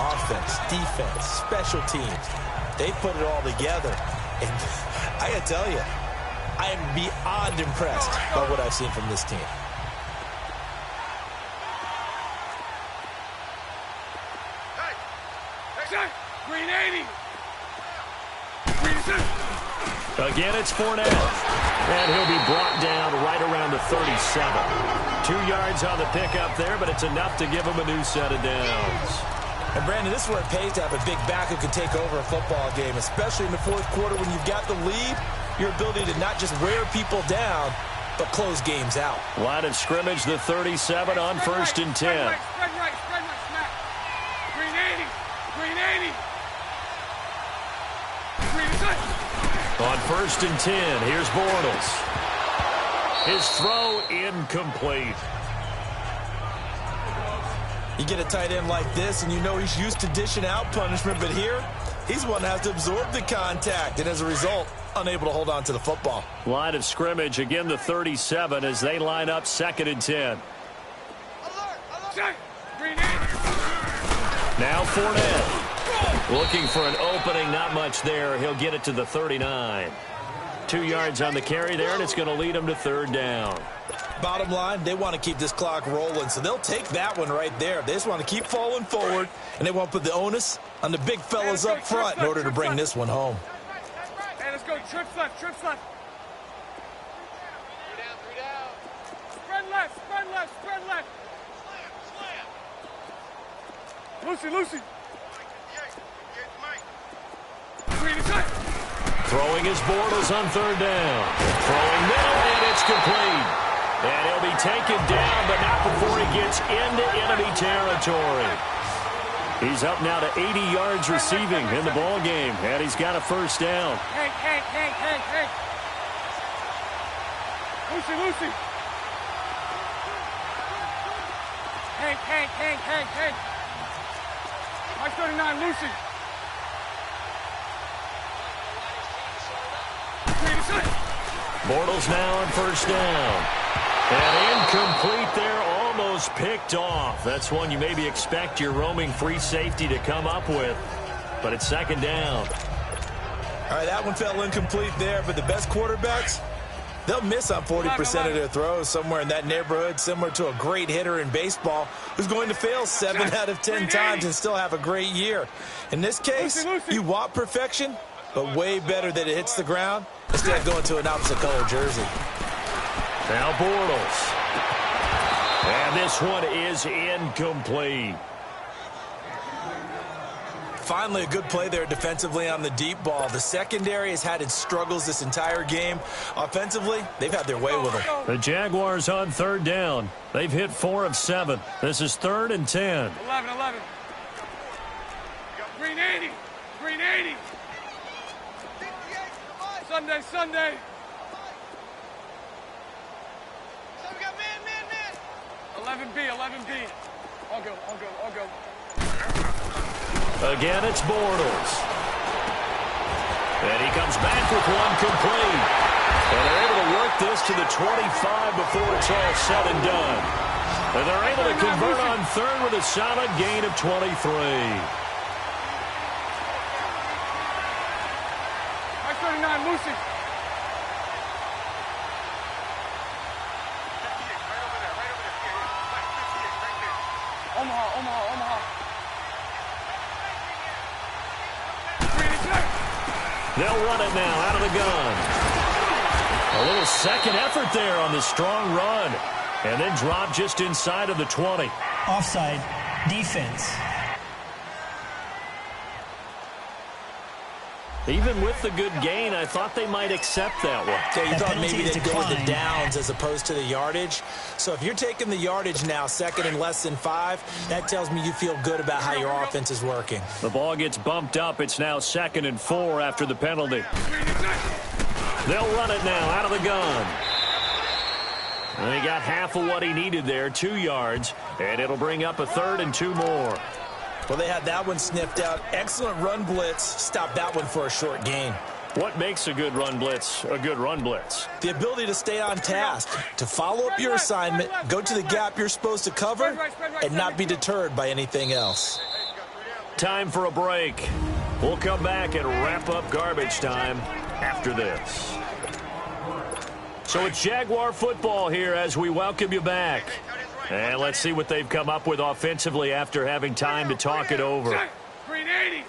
[SPEAKER 3] offense, defense, special teams, they put it all together. And I got to tell you, I am beyond impressed by what I've seen from this team.
[SPEAKER 4] Green 80.
[SPEAKER 2] Again, it's Fournette. And he'll be brought down right around the 37. 2 yards on the pickup there, but it's enough to give him a new set of downs.
[SPEAKER 3] And, Brandon, this is where it pays to have a big back who can take over a football game, especially in the fourth quarter when you've got the lead, your ability to not just wear people down, but close games out.
[SPEAKER 2] Line of scrimmage, the 37 on first and 10.
[SPEAKER 4] Spread right, snap. Green 80. Green 80. Green set.
[SPEAKER 2] On first and 10, here's Bortles. His throw incomplete.
[SPEAKER 3] You get a tight end like this, and you know he's used to dishing out punishment, but here, he's one that has to absorb the contact, and as a result, unable to hold on to the football.
[SPEAKER 2] Line of scrimmage, again the 37 as they line up second and 10. Now Fournette. Looking for an opening, not much there. He'll get it to the 39. 2 yards on the carry there, and it's going to lead him to third down.
[SPEAKER 3] Bottom line, they want to keep this clock rolling, so they'll take that one right there. They just want to keep falling forward, and they want to put the onus on the big fellas up front in order to bring this one home.
[SPEAKER 4] Hey, let's go. Trips left. Three down. Spread left. Lucy.
[SPEAKER 2] Throwing his Bortles on third down. Throwing middle, and it's complete. And he'll be taken down, but not before he gets into enemy territory. He's up now to 80 yards receiving in the ball game, and he's got a first down.
[SPEAKER 4] Hey. Lucy. Hey. Mike 39, Lucy.
[SPEAKER 2] Bortles now on first down. And incomplete there, almost picked off. That's one you maybe expect your roaming free safety to come up with. But it's second down.
[SPEAKER 3] All right, that one fell incomplete there, but the best quarterbacks, they'll miss on 40% of their throws, somewhere in that neighborhood, similar to a great hitter in baseball who's going to fail 7 out of 10 times and still have a great year. In this case, you want perfection, but way better that it hits the ground instead of going to an opposite color jersey.
[SPEAKER 2] Now Bortles. And this one is incomplete.
[SPEAKER 3] Finally, a good play there defensively on the deep ball. The secondary has had its struggles this entire game. Offensively, they've had their way with them.
[SPEAKER 2] The Jaguars on third down. They've hit 4 of 7. This is third and 10.
[SPEAKER 4] 11. Green 80. Sunday. We got man. 11B. I'll go.
[SPEAKER 2] Again, it's Bortles. And he comes back with one complete. And they're able to work this to the 25 before it's all said and done. And they're able to convert on third with a solid gain of 23.
[SPEAKER 4] Mike 39, Lucy. Omaha.
[SPEAKER 2] They'll run it now out of the gun. A little second effort there on the strong run. And then drop just inside of the 20.
[SPEAKER 5] Offside. Defense.
[SPEAKER 2] Even with the good gain, I thought they might accept that one.
[SPEAKER 3] Yeah, you thought maybe they'd go with the
[SPEAKER 5] declined.
[SPEAKER 3] downs as opposed to the yardage. So if you're taking the yardage now, second and less than 5, that tells me you feel good about how your offense is working.
[SPEAKER 2] The ball gets bumped up. It's now 2nd and 4 after the penalty. They'll run it now out of the gun. And he got half of what he needed there, 2 yards, and it'll bring up a 3rd and 2 more.
[SPEAKER 3] Well, they had that one sniffed out. Excellent run blitz. Stopped that one for a short gain.
[SPEAKER 2] What makes a good run blitz a good run blitz?
[SPEAKER 3] The ability to stay on task, to follow up your assignment, go to the gap you're supposed to cover, and not be deterred by anything else.
[SPEAKER 2] Time for a break. We'll come back and wrap up garbage time after this. So it's Jaguar football here as we welcome you back. And let's see what they've come up with offensively after having time to talk it over.
[SPEAKER 4] Green 80.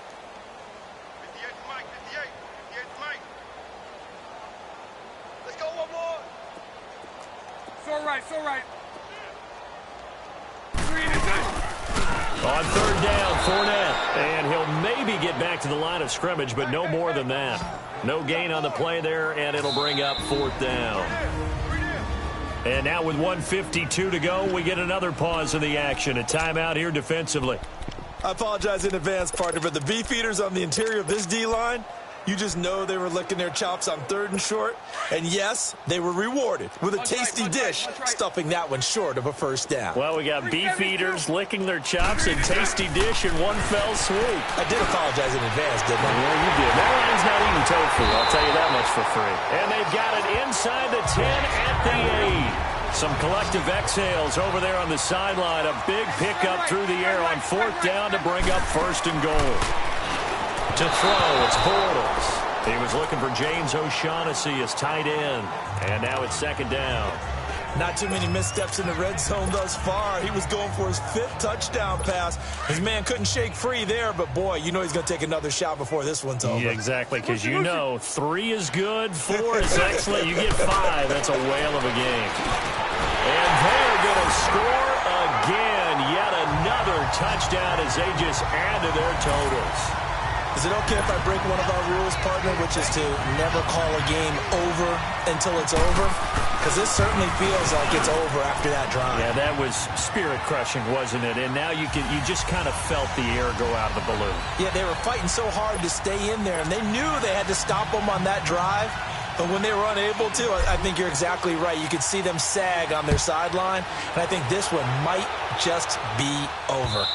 [SPEAKER 7] Let's go one more.
[SPEAKER 4] So right. Green is it.
[SPEAKER 2] On 3rd down, Fournette. And he'll maybe get back to the line of scrimmage, but no more than that. No gain on the play there, and it'll bring up 4th down. And now with 1:52 to go, we get another pause in the action. A timeout here defensively.
[SPEAKER 6] I apologize in advance, partner, but the beefeaters on the interior of this D-line, you just know they were licking their chops on 3rd and short. And yes, they were rewarded with a tasty dish, stuffing that one short of a 1st down.
[SPEAKER 2] Well, we got beef eaters licking their chops and tasty dish in one fell swoop.
[SPEAKER 3] I did apologize in advance, didn't I?
[SPEAKER 2] Yeah, you did. That line's not eating tofu, I'll tell you that much for free. And they've got it inside the 10 at the 8. Some collective exhales over there on the sideline. A big pickup through the air on 4th down to bring up 1st and goal. To throw, it's Bortles. He was looking for James O'Shaughnessy as tight end. And now it's 2nd down.
[SPEAKER 3] Not too many missteps in the red zone thus far. He was going for his 5th touchdown pass. His man couldn't shake free there, but boy, you know he's going to take another shot before this one's over.
[SPEAKER 2] Yeah, exactly, because you know 3 is good, 4 is excellent. You get 5, that's a whale of a game. And they're going to score again. Yet another touchdown as they just add to their totals.
[SPEAKER 3] Is it okay if I break one of our rules, partner, which is to never call a game over until it's over? Because this certainly feels like it's over after that drive.
[SPEAKER 2] Yeah, that was spirit-crushing, wasn't it? And now you just kind of felt the air go out of the balloon.
[SPEAKER 3] Yeah, they were fighting so hard to stay in there, and they knew they had to stop them on that drive. But when they were unable to, I think you're exactly right. You could see them sag on their sideline, and I think this one might just be over.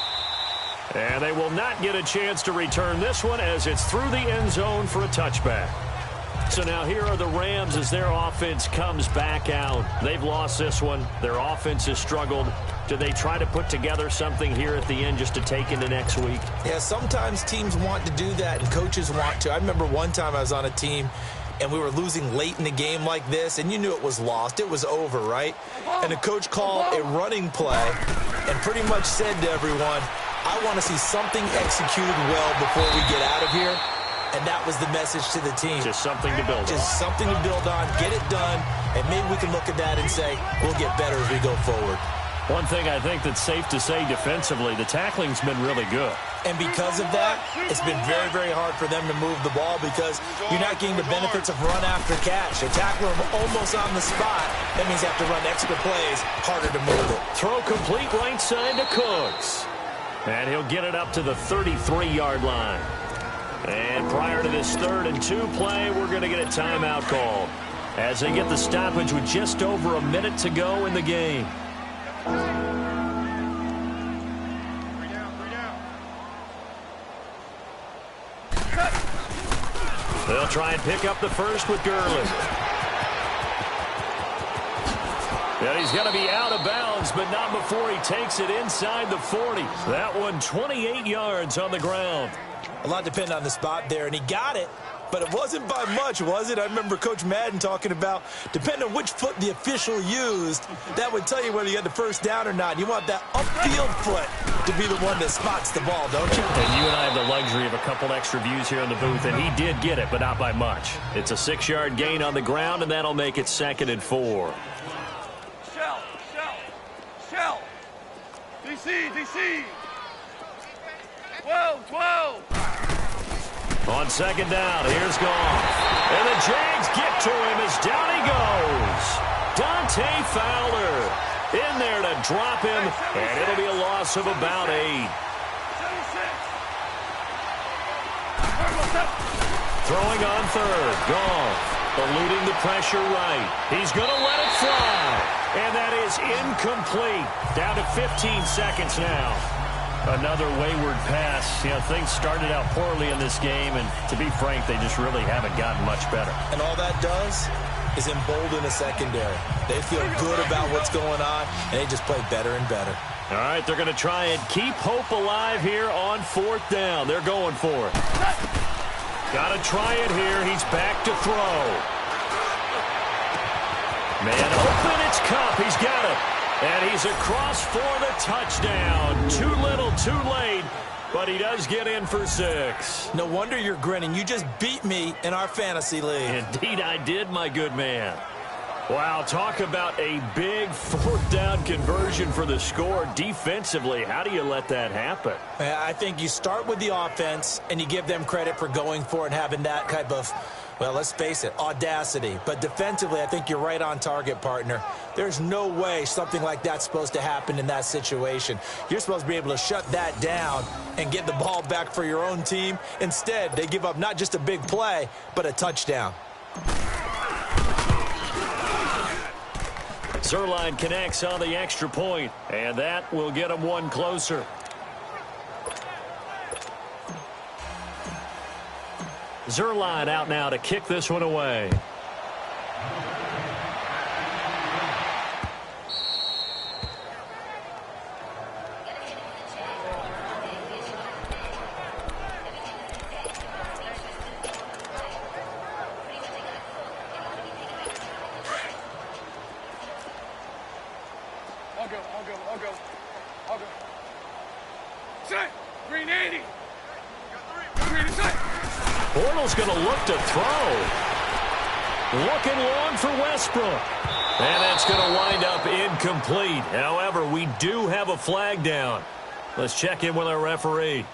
[SPEAKER 2] And they will not get a chance to return this one as it's through the end zone for a touchback. So now here are the Rams as their offense comes back out. They've lost this one. Their offense has struggled. Do they try to put together something here at the end just to take into next week?
[SPEAKER 3] Yeah, sometimes teams want to do that and coaches want to. I remember one time I was on a team and we were losing late in the game like this, and you knew it was lost. It was over, right? And the coach called a running play and pretty much said to everyone, I want to see something executed well before we get out of here. And that was the message to the team.
[SPEAKER 2] Just something to build on.
[SPEAKER 3] Just something to build on, get it done, and maybe we can look at that and say, we'll get better as we go forward.
[SPEAKER 2] One thing I think that's safe to say defensively, the tackling's been really good.
[SPEAKER 3] And because of that, it's been very, very hard for them to move the ball because you're not getting the benefits of run after catch. They tackle them almost on the spot. That means you have to run extra plays, harder to move it.
[SPEAKER 2] Throw complete right side to Cooks. And he'll get it up to the 33-yard line. And prior to this 3rd and 2 play, we're going to get a timeout call as they get the stoppage with just over a minute to go in the game. They'll try and pick up the first with Gurley. And he's going to be out of bounds, but not before he takes it inside the 40. That one 28 yards on the ground.
[SPEAKER 3] A lot depended on the spot there, and he got it, but it wasn't by much, was it? I remember Coach Madden talking about, depending on which foot the official used, that would tell you whether you had the first down or not. You want that upfield foot to be the one that spots the ball, don't you?
[SPEAKER 2] And you and I have the luxury of a couple extra views here in the booth, and he did get it, but not by much. It's a 6-yard gain on the ground, and that'll make it 2nd and 4.
[SPEAKER 4] Shell. DC. 12.
[SPEAKER 2] On second down, here's Goff. And the Jags get to him as down he goes. Dante Fowler in there to drop him, and it'll be a loss of about 8. Throwing on third, Goff, eluding the pressure right. He's going to let it fly, and that is incomplete. Down to 15 seconds now. Another wayward pass. You know, things started out poorly in this game, and to be frank, they just really haven't gotten much better.
[SPEAKER 3] And all that does is embolden the secondary. They feel good about what's going on, and they just play better and better.
[SPEAKER 2] All right, they're going to try and keep hope alive here on 4th down. They're going for it. Got to try it here. He's back to throw. Man open, it's Cup. He's got it. And he's across for the touchdown. Too little, too late. But he does get in for 6.
[SPEAKER 3] No wonder you're grinning. You just beat me in our fantasy league.
[SPEAKER 2] Indeed I did, my good man. Wow, talk about a big 4th down conversion for the score. Defensively, how do you let that happen?
[SPEAKER 3] I think you start with the offense, and you give them credit for going for it and having that type of, well, let's face it, audacity. But defensively, I think you're right on target, partner. There's no way something like that's supposed to happen in that situation. You're supposed to be able to shut that down and get the ball back for your own team. Instead, they give up not just a big play, but a touchdown.
[SPEAKER 2] Zerline connects on the extra point, and that will get him one closer. Zerline out now to kick this one away.
[SPEAKER 4] I'll go. Set. Green 80. Green set.
[SPEAKER 2] Bortles going to look to throw. Looking long for Westbrook. And that's going to wind up incomplete. However, we do have a flag down. Let's check in with our referee.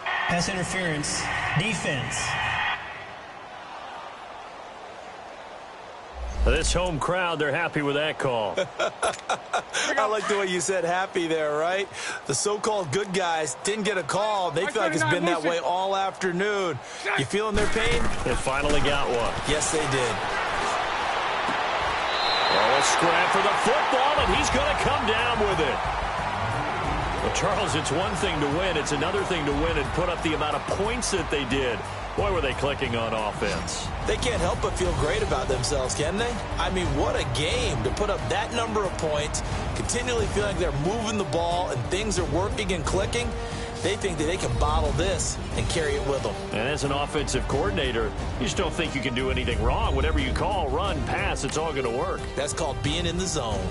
[SPEAKER 5] Pass interference. Defense.
[SPEAKER 2] This home crowd, they're happy with that call.
[SPEAKER 3] I like the way you said happy there, right? The so-called good guys didn't get a call. They feel like it's been that way all afternoon. You feeling their pain?
[SPEAKER 2] They finally got one.
[SPEAKER 3] Yes, they did.
[SPEAKER 2] Oh, a scrap for the football, and he's going to come down with it. Well, Charles, it's one thing to win. It's another thing to win and put up the amount of points that they did. Boy, were they clicking on offense.
[SPEAKER 3] They can't help but feel great about themselves, can they? I mean, what a game to put up that number of points, continually feeling like they're moving the ball and things are working and clicking. They think that they can bottle this and carry it with them.
[SPEAKER 2] And as an offensive coordinator, you just don't think you can do anything wrong. Whatever you call, run, pass, it's all going to work.
[SPEAKER 3] That's called being in the zone.